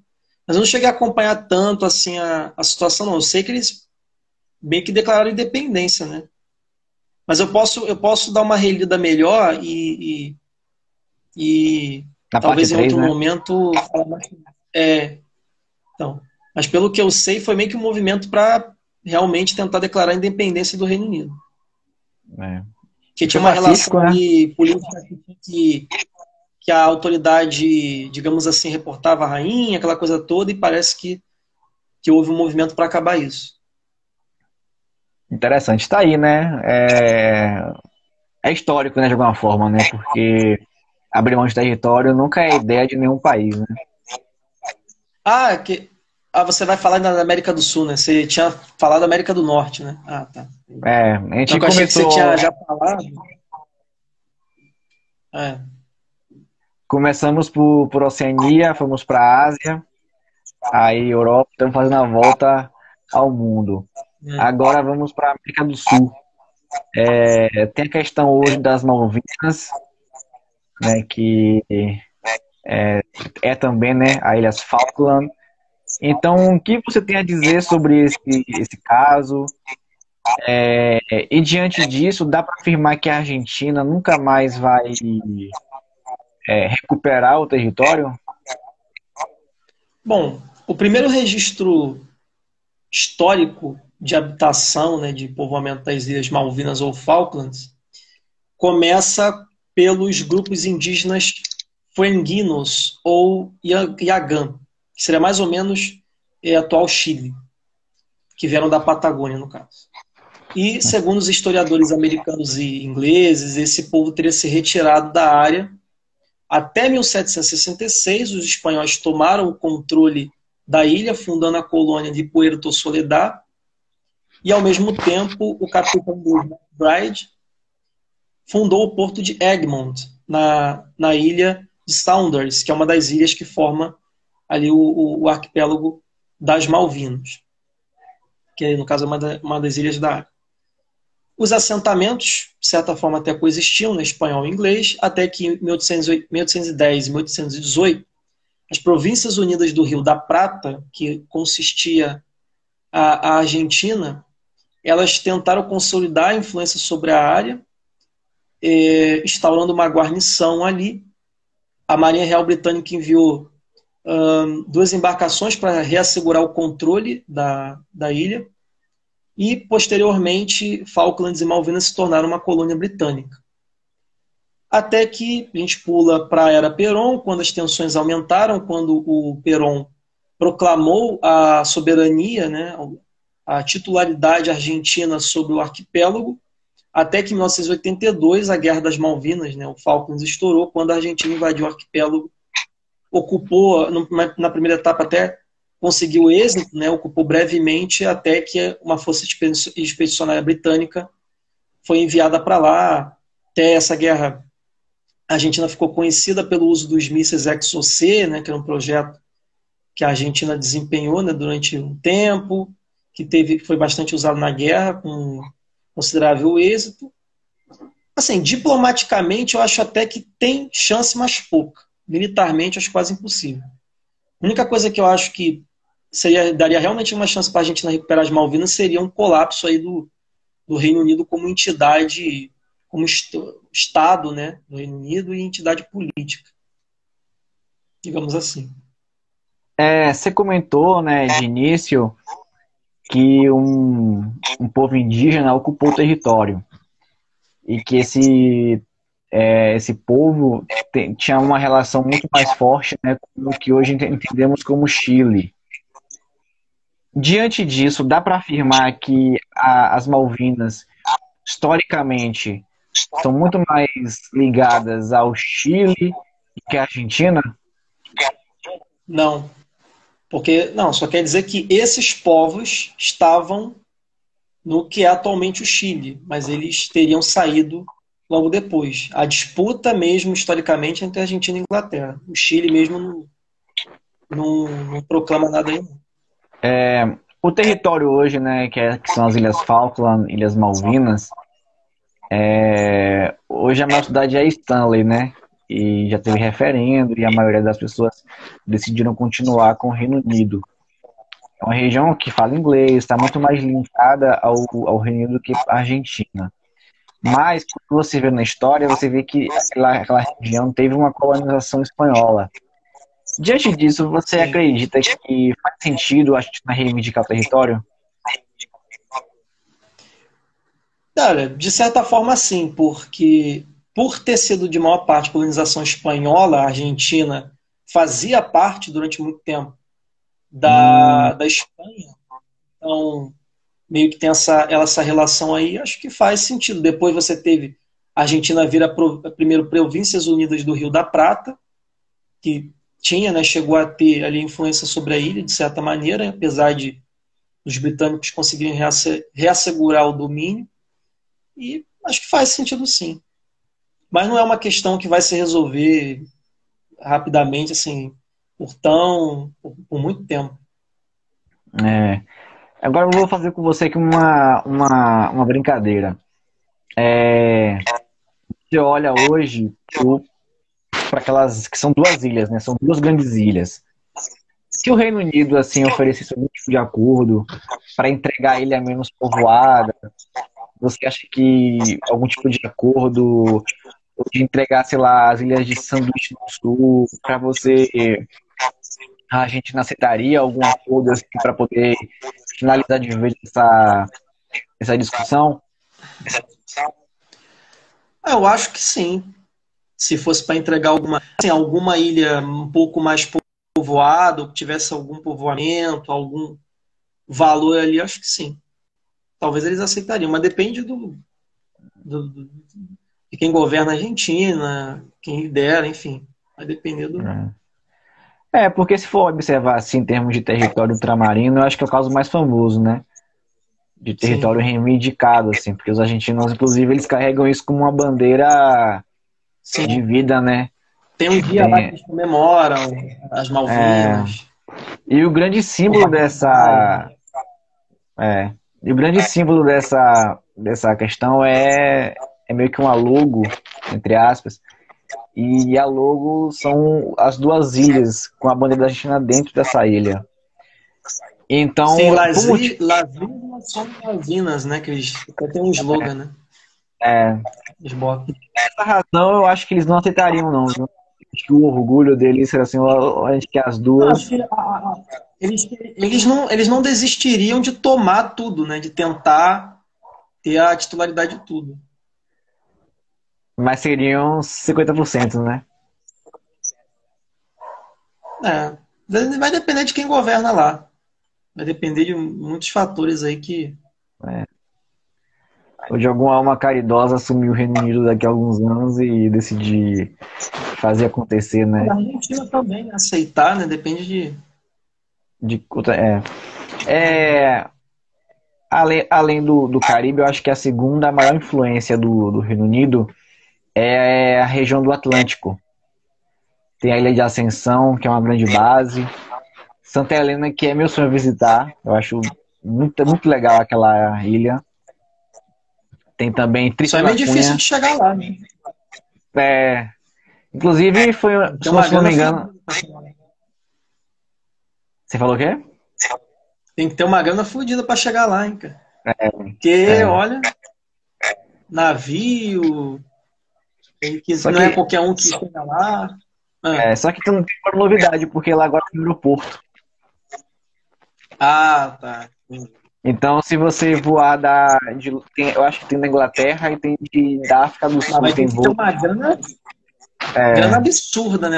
Mas eu não cheguei a acompanhar tanto assim a situação, não. Eu sei que eles bem que declararam independência, né? Mas eu posso dar uma relida melhor e Na talvez parte em 3, outro né? momento falar mais. Então, mas pelo que eu sei, foi meio que um movimento para realmente tentar declarar a independência do Reino Unido. Que Foi tinha uma pacífico, relação né? ali política que a autoridade, digamos assim, reportava a rainha, aquela coisa toda, e parece que houve um movimento para acabar isso. Interessante. Tá aí, né? É histórico, né, de alguma forma, né? Porque abrir mão de território nunca é ideia de nenhum país, né? Você vai falar da América do Sul, né? Você tinha falado da América do Norte, né? Ah, tá. A gente Não, que eu achei que você começou. tinha já falado. Começamos por Oceania, fomos para a Ásia, aí Europa, estamos fazendo a volta ao mundo. Agora vamos para a América do Sul. Tem a questão hoje das Malvinas, né, que também, né, a Ilhas Falkland. Então, o que você tem a dizer sobre esse caso? E diante disso, dá para afirmar que a Argentina nunca mais vai recuperar o território? Bom, o primeiro registro histórico de habitação, né, de povoamento das Ilhas Malvinas ou Falklands, começa pelos grupos indígenas Fuenginos ou Yagán, que seria mais ou menos atual Chile, que vieram da Patagônia, no caso. E, segundo os historiadores americanos e ingleses, esse povo teria se retirado da área Até 1766, os espanhóis tomaram o controle da ilha, fundando a colônia de Puerto Soledad, e, ao mesmo tempo, o capitão Bride fundou o porto de Egmont, na ilha de Saunders, que é uma das ilhas que forma ali o arquipélago das Malvinas, que no caso é uma das ilhas da área. Os assentamentos, de certa forma, até coexistiam, né, espanhol e inglês, até que em 1810 e 1818, as Províncias Unidas do Rio da Prata, que consistia a Argentina, elas tentaram consolidar a influência sobre a área, instaurando uma guarnição ali. A Marinha Real Britânica enviou 2 embarcações para reassegurar o controle da ilha, e, posteriormente, Falklands e Malvinas se tornaram uma colônia britânica. Até que a gente pula para a Era Perón, quando as tensões aumentaram, quando o Perón proclamou a soberania, né, a titularidade argentina sobre o arquipélago, até que em 1982, a Guerra das Malvinas, né, o Falklands estourou, quando a Argentina invadiu o arquipélago, ocupou, na primeira etapa até conseguiu êxito, né, ocupou brevemente, até que uma força expedicionária britânica foi enviada para lá. Até essa guerra, a Argentina ficou conhecida pelo uso dos mísseis Exocet, né, que era um projeto que a Argentina desempenhou, né, durante um tempo, que foi bastante usado na guerra, com considerável êxito. Assim, diplomaticamente, eu acho até que tem chance, mas pouca. Militarmente, acho quase impossível. A única coisa que eu acho que daria realmente uma chance para a Argentina recuperar as Malvinas seria um colapso aí do Reino Unido como entidade, como Estado, né, do Reino Unido, e entidade política, digamos assim. Você comentou, né, de início que um povo indígena ocupou o território e que esse povo tinha uma relação muito mais forte, né, com o que hoje entendemos como Chile. Diante disso, dá para afirmar que as Malvinas, historicamente, são muito mais ligadas ao Chile que à Argentina? Não, porque não, só quer dizer que esses povos estavam no que é atualmente o Chile, mas eles teriam saído logo depois. A disputa mesmo, historicamente, entre a Argentina e a Inglaterra. O Chile mesmo não proclama nada aí. O território hoje, né, que são as Ilhas Falkland, Ilhas Malvinas, hoje a maior cidade é Stanley, né? E já teve referendo e a maioria das pessoas decidiram continuar com o Reino Unido. É uma região que fala inglês, está muito mais linkada ao Reino Unido do que a Argentina. Mas, quando você vê na história, você vê que aquela região teve uma colonização espanhola. Diante disso, você acredita que faz sentido a Argentina reivindicar o território? Cara, de certa forma sim, porque por ter sido de maior parte colonização espanhola, a Argentina fazia parte durante muito tempo da Espanha, então meio que tem essa relação aí, acho que faz sentido. Depois você teve a Argentina vira primeiro Províncias Unidas do Rio da Prata, que tinha, né, chegou a ter ali influência sobre a ilha, de certa maneira, apesar de os britânicos conseguirem reassegurar o domínio, e acho que faz sentido sim. Mas não é uma questão que vai se resolver rapidamente, assim, por muito tempo. Agora eu vou fazer com você aqui uma brincadeira. Você olha hoje para aquelas que são 2 ilhas, né? São 2 grandes ilhas. Se o Reino Unido assim oferecesse algum tipo de acordo para entregar a ilha menos povoada, você acha que algum tipo de acordo ou de entregar, sei lá, as ilhas de Sanduíche do Sul para você, a Argentina aceitaria algum acordo assim, para poder finalizar de vez essa discussão? Eu acho que sim. Se fosse para entregar alguma ilha um pouco mais povoada, ou que tivesse algum povoamento, algum valor ali, acho que sim. Talvez eles aceitariam, mas depende de quem governa a Argentina, quem lidera, enfim. Vai depender do. Porque se for observar assim em termos de território ultramarino, eu acho que é o caso mais famoso, né? De Sim, território reivindicado, assim, porque os argentinos, inclusive, eles carregam isso como uma bandeira de sim. vida, né? Tem um dia lá que Tem, eles comemoram as é, Malvinas, e o grande o símbolo Hawaii. é, e o grande símbolo dessa questão é meio que uma logo, entre aspas, e a logo são as duas ilhas com a bandeira da Argentina dentro dessa ilha. Sim, Então, como Las Islas são Malvinas, né? Que eles até tem um slogan, né? é, Eles botam. essa razão eu acho que eles não aceitariam, não. Viu? Acho que o orgulho deles seria assim, a gente quer as Não, acho duas, que eles não desistiriam de tomar tudo, né? De tentar ter a titularidade de tudo. mas seriam 50%, né? É, vai depender de quem governa lá. Vai depender de muitos fatores aí que. É. Ou de alguma alma caridosa assumir o Reino Unido daqui a alguns anos e decidir fazer acontecer, A né? Argentina também, né? Aceitar, né? Depende de. É, além do Caribe, eu acho que a segunda maior influência do Reino Unido é a região do Atlântico. Tem a Ilha de Ascensão, que é uma grande base. Santa Helena, que é meu sonho visitar. Eu acho muito legal aquela ilha. Tem também Só Tristan é da meio difícil Cunha. de chegar lá, né? É, inclusive, foi, Tem que ter uma se não grana me engano. fodida pra chegar lá. Você falou o quê? Tem que ter uma grana fodida pra chegar lá, hein, cara? Porque, É. olha, navio, Só não é que, qualquer um que chega lá. Ah, só que tem uma novidade, porque lá agora tem aeroporto. tá. Então, se você voar eu acho que tem da Inglaterra e tem da África do Mas Sul, vai ter tem que ter voo. uma grana É, absurda, né?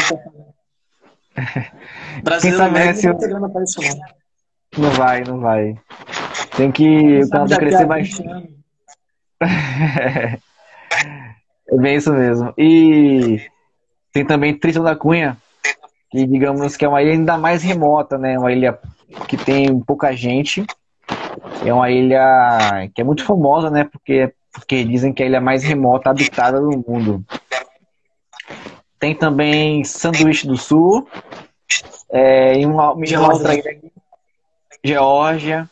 quem Brasileiro sabe, né, médio não se vai ter grana pra isso, não. não vai. Tem Quem que, o sabe Canadá daqui crescer a mais. 20 anos. É bem isso mesmo. E tem também Tristan da Cunha, que digamos que é uma ilha ainda mais remota, né? Uma ilha que tem pouca gente. É uma ilha que é muito famosa, né? Porque dizem que é a ilha mais remota habitada do mundo. Tem também Sanduíche do Sul, e uma Geórgia outra do ilha, Sul. Geórgia.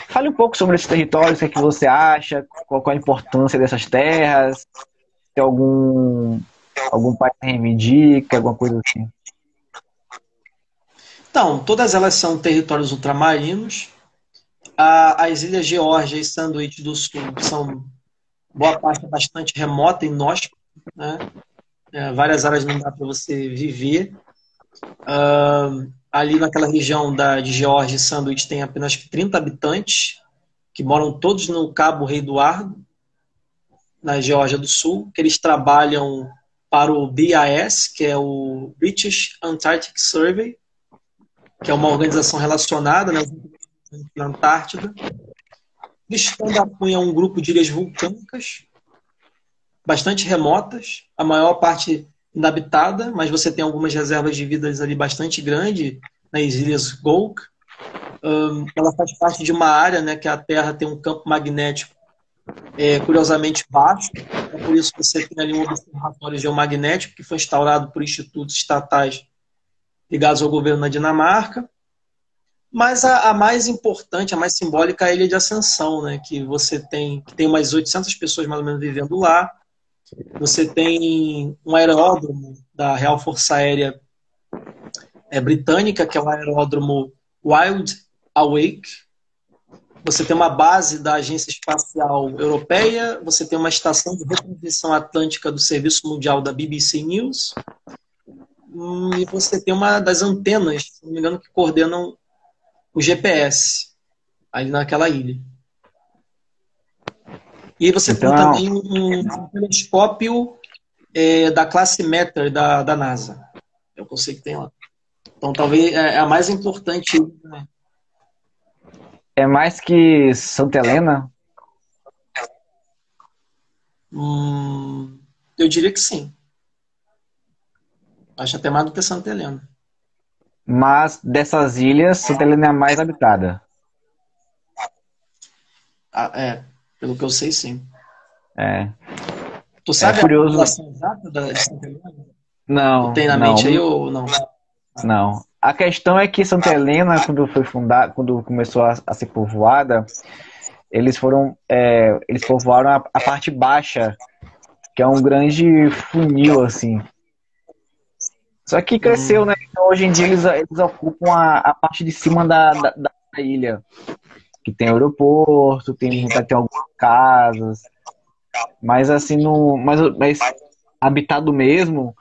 Fale um pouco sobre esses territórios, o que é que você acha, qual a importância dessas terras, se algum país reivindica, alguma coisa assim. Então, todas elas são territórios ultramarinos. As ilhas Geórgia e Sanduíche do Sul são, boa parte é bastante remota e inóspita, né? Várias áreas não dá para você viver. Ali naquela região de Geórgia e Sanduíche tem apenas 30 habitantes, que moram todos no Cabo Rei Eduardo, na Geórgia do Sul, que eles trabalham para o BIS, que é o British Antarctic Survey, que é uma organização relacionada, né, na Antártida. Cristão da Cunha é um grupo de ilhas vulcânicas, bastante remotas, a maior parte inabitada, mas você tem algumas reservas de vidas ali bastante grandes, nas ilhas Gulk. Ela faz parte de uma área, né, que a Terra tem um campo magnético curiosamente baixo, é por isso que você tem ali um observatório geomagnético que foi instaurado por institutos estatais ligados ao governo na Dinamarca. Mas a mais importante, a mais simbólica é a Ilha de Ascensão, né? Que tem umas 800 pessoas mais ou menos vivendo lá. Você tem um aeródromo da Real Força Aérea Britânica, que é o aeródromo Wild Awake. Você tem uma base da Agência Espacial Europeia, você tem uma estação de retransmissão atlântica do Serviço Mundial da BBC News, e você tem uma das antenas, se não me engano, que coordenam o GPS ali naquela ilha. E aí você tem Então, também um telescópio da classe Meter da NASA. É o que eu sei que tem lá. Então, talvez é a mais importante. Né? é mais que Santa Helena. Eu diria que sim. Acho até mais do que Santa Helena. Mas dessas ilhas, Santa Helena é a mais habitada. Ah, pelo que eu sei, sim. É, Tu é sabe a curioso. população exata de Santa Helena? Tu Não, tem na mente aí não, ou não? não. A questão é que Santa Helena, quando foi fundada, quando começou a ser povoada, eles povoaram a parte baixa, que é um grande funil, assim. Só que cresceu, Hum, né? Então, hoje em dia eles ocupam a parte de cima da ilha, que tem aeroporto, tem algumas casas, mas assim, mas habitado mesmo,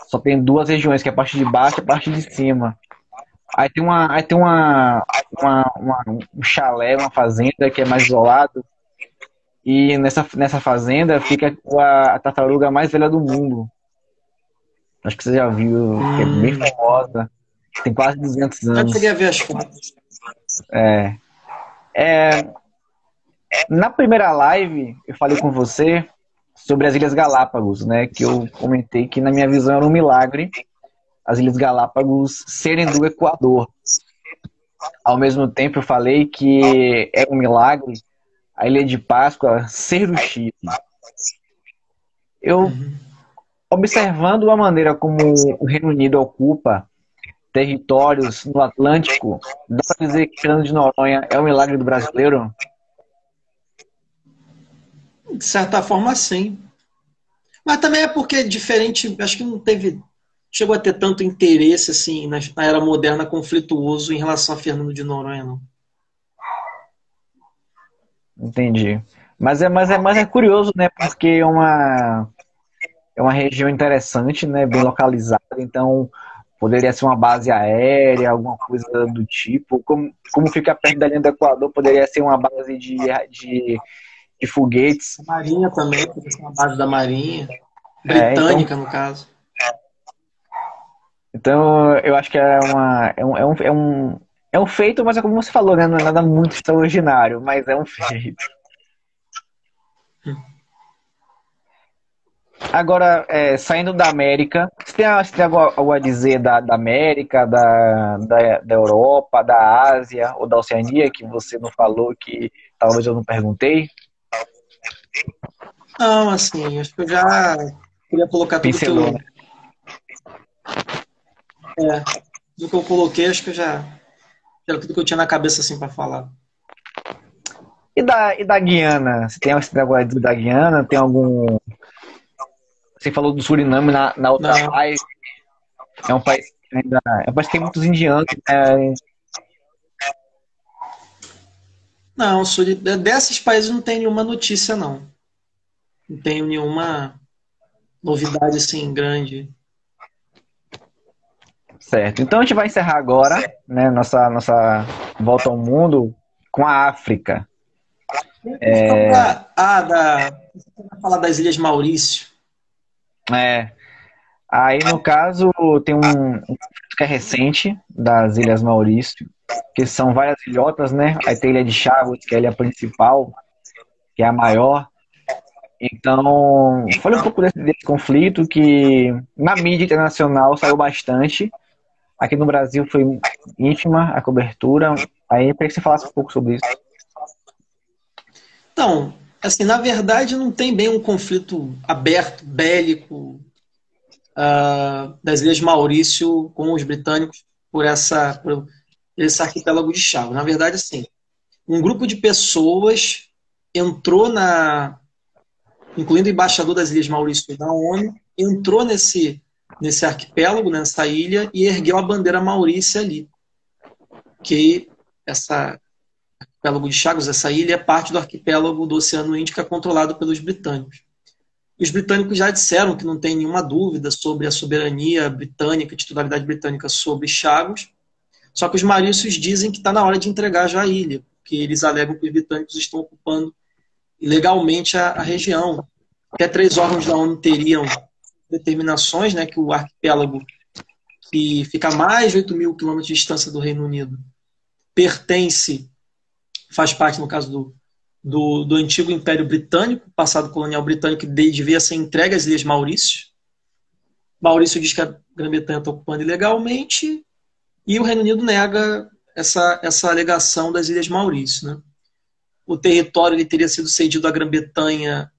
só tem duas regiões, que é a parte de baixo e a parte de cima. Aí tem um chalé, uma fazenda que é mais isolado, e nessa fazenda fica a tartaruga mais velha do mundo. Acho que você já viu, que é bem hum. famosa, tem quase 200 Eu cheguei anos. a ver as fotos. É, na primeira live, eu falei com você sobre as Ilhas Galápagos, né? Que eu comentei que, na minha visão, era um milagre as Ilhas Galápagos serem do Equador. Ao mesmo tempo, eu falei que era um milagre a Ilha de Páscoa ser do Chile. Eu, Uhum. observando a maneira como o Reino Unido ocupa territórios no Atlântico, dá para dizer que Fernando de Noronha é um milagre do brasileiro? De certa forma, sim. Mas também é porque é diferente, acho que não teve, chegou a ter tanto interesse assim na era moderna conflituoso em relação a Fernando de Noronha, não. Entendi. Mas é curioso, né? Porque é uma região interessante, né? Bem localizada, então poderia ser uma base aérea, alguma coisa do tipo. Como fica perto da linha do Equador, poderia ser uma base de foguetes. A Marinha também, porque é uma base da Marinha, Então, britânica no caso. eu acho que é um feito, mas é como você falou, né? Não é nada muito extraordinário, mas é um feito. Agora, saindo da América, você tem algo a dizer da América, da Europa, da Ásia ou da Oceania que você não falou, que talvez eu não perguntei? Não, assim, acho que eu já queria colocar tudo que Pincelou, né? eu coloquei, acho que eu já era tudo que eu tinha na cabeça assim para falar. E da Guiana? Você tem algo a dizer da Guiana? Tem algum. Você falou do Suriname na outra Não, live. É um país que ainda. É um país que tem muitos indianos, né? não, desses países não tem nenhuma notícia, não. Não tenho nenhuma novidade assim grande. Certo. Então a gente vai encerrar agora, né, nossa volta ao mundo com a África. Tem a questão você vai falar das Ilhas Maurício. É, aí, no caso, tem um conflito que é recente das Ilhas Maurício, que são várias ilhotas, né? Aí tem a Ilha de Chagos, que é a ilha principal, que é a maior. Então, falei um pouco desse conflito que na mídia internacional saiu bastante. Aqui no Brasil foi ínfima a cobertura. Aí eu queria que você falasse um pouco sobre isso. Então, assim, na verdade não tem bem um conflito aberto, bélico, das Ilhas Maurício com os britânicos por esse arquipélago de Chagos. Na verdade, assim, um grupo de pessoas entrou incluindo o embaixador das Ilhas Maurício da ONU, entrou nesse arquipélago, nessa ilha, e ergueu a bandeira Maurícia ali. Que essa arquipélago de Chagos, essa ilha, é parte do arquipélago do Oceano Índico, controlado pelos britânicos. Os britânicos já disseram que não tem nenhuma dúvida sobre a soberania britânica, a titularidade britânica sobre Chagos, só que os marícios dizem que está na hora de entregar já a ilha, porque eles alegam que os britânicos estão ocupando ilegalmente a região. Até 3 órgãos da ONU teriam determinações, né, que o arquipélago, que fica a mais de 8.000 quilômetros de distância do Reino Unido, faz parte, no caso do antigo Império Britânico, passado colonial britânico, que devia ser entregue às Ilhas Maurício. Maurício diz que a Grã-Bretanha está ocupando ilegalmente e o Reino Unido nega essa alegação das Ilhas Maurício, né? O território ele teria sido cedido à Grã-Bretanha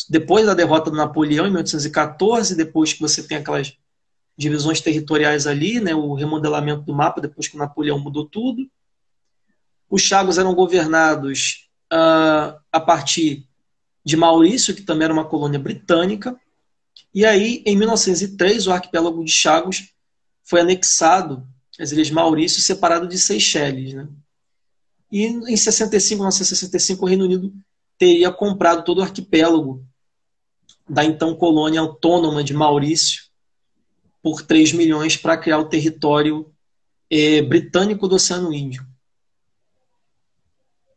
depois da derrota do Napoleão, em 1814, depois que você tem aquelas divisões territoriais ali, né, o remodelamento do mapa, depois que o Napoleão mudou tudo. Os Chagos eram governados a partir de Maurício, que também era uma colônia britânica. E aí, em 1903, o arquipélago de Chagos foi anexado às Ilhas Maurício, separado de Seychelles, né? E em 1965, o Reino Unido teria comprado todo o arquipélago da então colônia autônoma de Maurício por 3 milhões para criar o território britânico do Oceano Índio.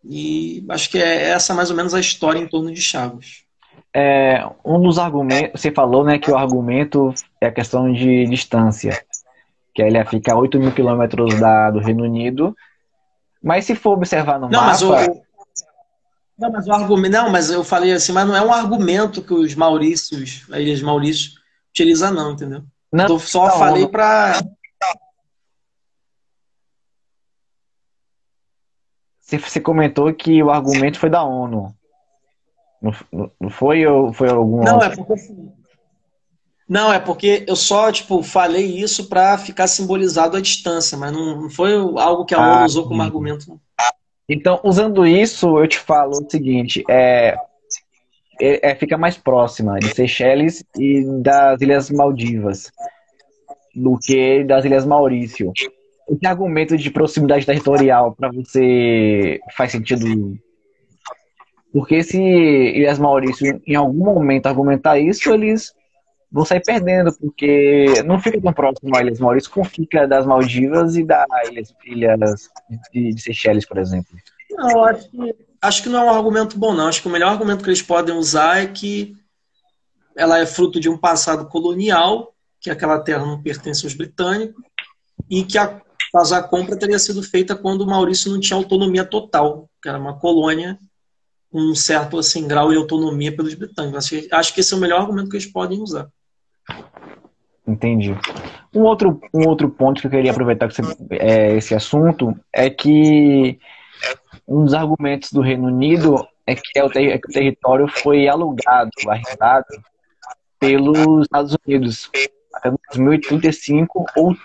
E acho que é essa mais ou menos a história em torno de Chagos. Um dos argumentos, você falou, né, que o argumento é a questão de distância, que ele fica a 8 mil quilômetros do Reino Unido, mas se for observar no mapa... Não, mas eu falei assim, mas não é um argumento que os Maurícios, as Ilhas Maurício, utilizam não, entendeu? Não, eu só falei para... Você comentou que o argumento foi da ONU. Não foi ou foi algum outro? Não, é porque eu só falei isso para ficar simbolizado a distância, mas não foi algo que a ONU usou como argumento. Não. Então, usando isso, eu te falo o seguinte, fica mais próxima de Seychelles e das Ilhas Maldivas do que das Ilhas Maurício. Esse argumento de proximidade territorial para você faz sentido? Porque se Ilhas Maurício em algum momento argumentar isso, eles vão sair perdendo, porque não fica tão próximo a Ilhas Maurício como fica das Maldivas e das ilhas de Seychelles, por exemplo. Não, acho que não é um argumento bom, não. Acho que o melhor argumento que eles podem usar é que ela é fruto de um passado colonial, que aquela terra não pertence aos britânicos, e que a compra teria sido feita quando o Maurício não tinha autonomia total, que era uma colônia com um certo grau de autonomia pelos britânicos. Acho que esse é o melhor argumento que eles podem usar. Entendi. Um outro ponto que eu queria aproveitar esse assunto é que um dos argumentos do Reino Unido é que o território foi alugado, arrendado pelos Estados Unidos até 2035 ou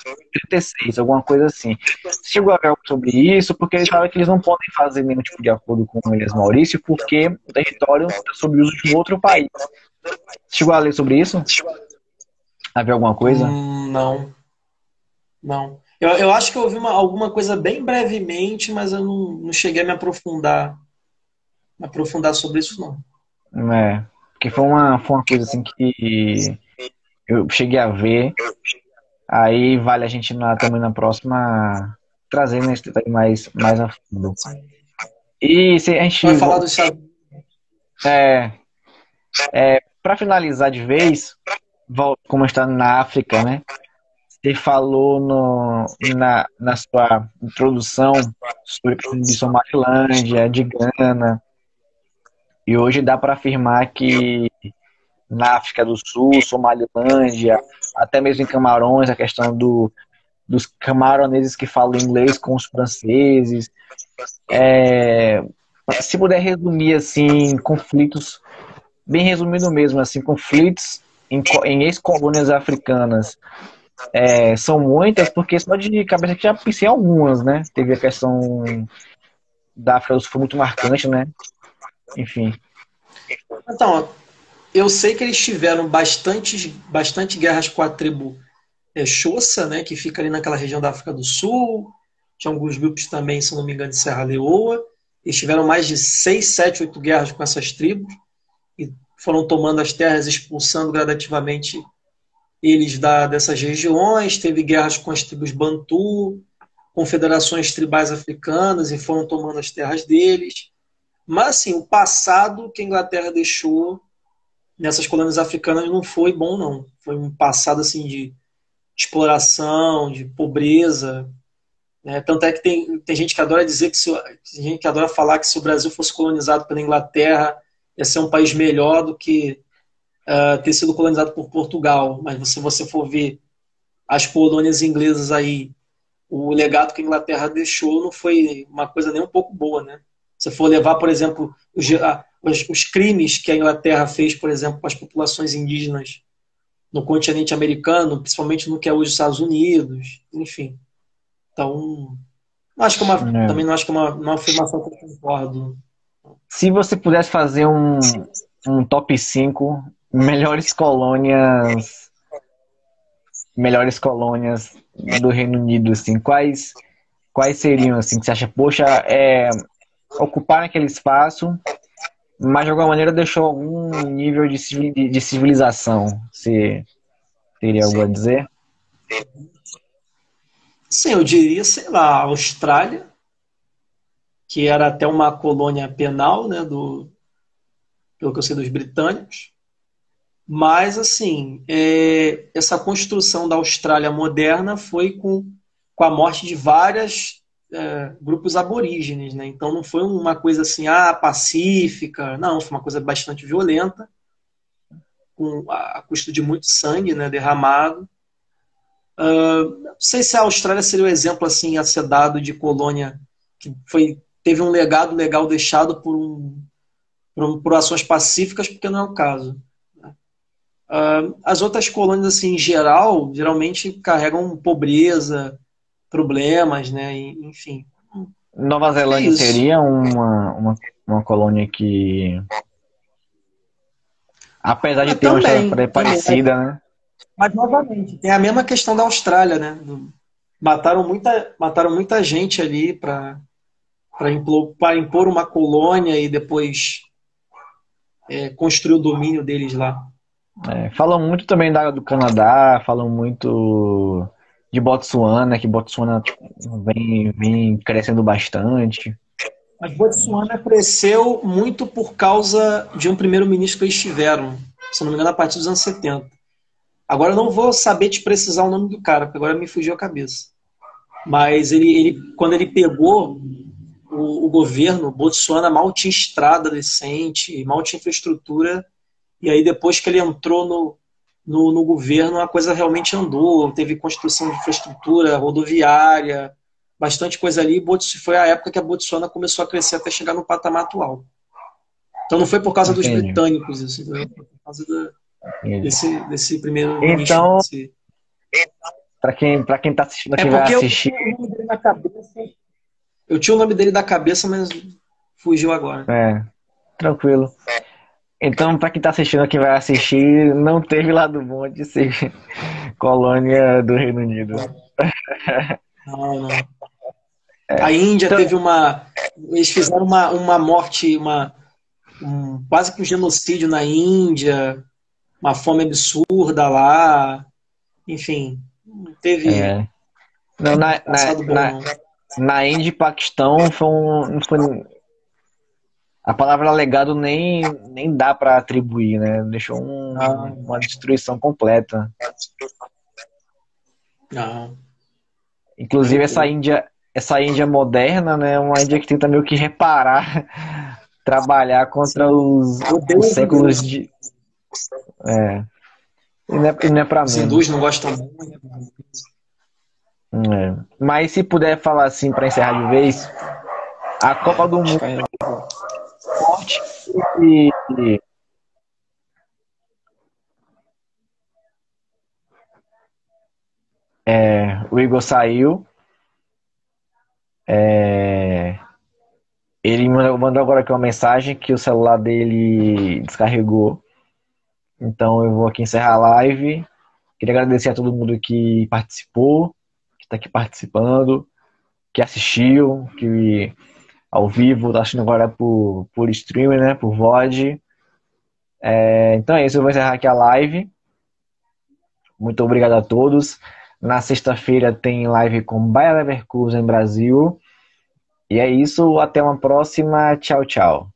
36, alguma coisa assim. Você chegou a ver algo sobre isso? Porque eles falam que eles não podem fazer nenhum tipo de acordo com Ilhas Maurício porque o território está sob uso de um outro país. Você chegou a ler sobre isso? A ver alguma coisa? Não. Eu acho que eu ouvi alguma coisa bem brevemente, mas eu não cheguei a me aprofundar sobre isso, não. Porque foi uma coisa assim que eu cheguei a ver. Aí vale a gente também na próxima trazendo esse detalhe mais a fundo. E se a gente vai falar do para finalizar de vez, como está na África, né? Você falou na sua introdução sobre de Somalilândia, de Gana, e hoje dá para afirmar que na África do Sul, Somalilândia, até mesmo em Camarões, a questão dos camaroneses que falam inglês com os franceses. Se puder resumir assim, conflitos, bem resumido mesmo, assim, conflitos em ex-colônias africanas. São muitas, porque só de cabeça que já pensei em algumas, né? Teve a questão da África do Sul, foi muito marcante, né? Enfim. Então, eu sei que eles tiveram bastante guerras com a tribo Xhosa, né? Que fica ali naquela região da África do Sul. Tinha alguns grupos também, se não me engano, de Serra Leoa. Eles tiveram mais de 6, 7, 8 guerras com essas tribos e foram tomando as terras, expulsando gradativamente eles dessas regiões. Teve guerras com as tribos Bantu, confederações tribais africanas e foram tomando as terras deles. Mas, assim, o passado que a Inglaterra deixou nessas colônias africanas não foi bom, não. Foi um passado, assim, de exploração, de pobreza. Né? Tanto é que tem gente que adora dizer tem gente que adora falar que se o Brasil fosse colonizado pela Inglaterra ia ser um país melhor do que ter sido colonizado por Portugal, mas se você for ver as colônias inglesas aí, o legado que a Inglaterra deixou não foi uma coisa nem um pouco boa, né? Se for levar, por exemplo, os crimes que a Inglaterra fez, por exemplo, com as populações indígenas no continente americano, principalmente no que é hoje os Estados Unidos, enfim. Então, também É. não acho que é uma afirmação que eu concordo. Se você pudesse fazer um top 5 melhores colônias do Reino Unido, assim, quais seriam, assim, que você acha, poxa, ocupar aquele espaço, mas de alguma maneira deixou algum nível de civilização? Você teria algo a dizer? Sim, eu diria, sei lá, a Austrália, que era até uma colônia penal, né, pelo que eu sei dos britânicos. Mas, assim, essa construção da Austrália moderna foi com a morte de vários grupos aborígenes, né? Então não foi uma coisa assim, pacífica, não, foi uma coisa bastante violenta, a custo de muito sangue, né, derramado. Não sei se a Austrália seria o exemplo assim a ser dado de colônia que teve um legado legal deixado por ações pacíficas, porque não é o caso. As outras colônias, assim, em geral, geralmente carregam pobreza, problemas, né? Enfim, Nova acho que é Zelândia isso. seria uma colônia que, apesar de ter uma história Também. parecida, né? Mas, novamente, tem a mesma questão da Austrália, né? Mataram muita gente ali para impor uma colônia e depois construir o domínio deles lá. Falam muito também do Canadá, falam muito de Botsuana, que Botsuana tipo, vem crescendo bastante. Mas Botsuana cresceu muito por causa de um primeiro-ministro que eles tiveram, se não me engano, a partir dos anos 70. Agora eu não vou saber te precisar o nome do cara, porque agora me fugiu a cabeça. Mas quando ele pegou o governo, Botsuana mal tinha estrada decente, mal tinha infraestrutura, e aí depois que ele entrou no governo, a coisa realmente andou, teve construção de infraestrutura rodoviária, bastante coisa ali, e foi a época que a Botsuana começou a crescer até chegar no patamar atual. Então não foi por causa dos Entendi, britânicos, isso, foi por causa entendi. desse primeiro-ministro. Então, para quem tá assistindo É aqui vai porque eu assistir, tinha o nome dele na cabeça. Eu tinha o nome dele da cabeça, mas fugiu agora. tranquilo. Então, para quem tá assistindo aqui vai assistir, não teve lado bom de ser colônia do Reino Unido. Não, não. A Índia Então, teve uma. Eles fizeram uma morte, quase que um genocídio na Índia, uma fome absurda lá. Enfim, não teve é, não, passado bom, não. na Índia e Paquistão não foi, a palavra legado nem dá para atribuir, né? Deixou Não, uma destruição completa. não, nem um Inclusive pouco. essa Índia moderna, né? É uma Índia que tenta meio que reparar, trabalhar contra Sim. os Odeio os séculos hindus. de. É, e não é para Os hindus menos. não gostam muito. Mas se puder falar assim para encerrar de vez, a Copa do Acho Mundo que é. forte e o Igor saiu. É, ele mandou agora aqui uma mensagem que o celular dele descarregou. Então eu vou aqui encerrar a live. Queria agradecer a todo mundo que participou, que está aqui participando, que assistiu, que ao vivo, está assistindo agora por streaming, né? Por VOD. Então é isso, eu vou encerrar aqui a live. Muito obrigado a todos. Na sexta-feira tem live com Bayer Leverkusen Brasil. E é isso, até uma próxima. Tchau, tchau.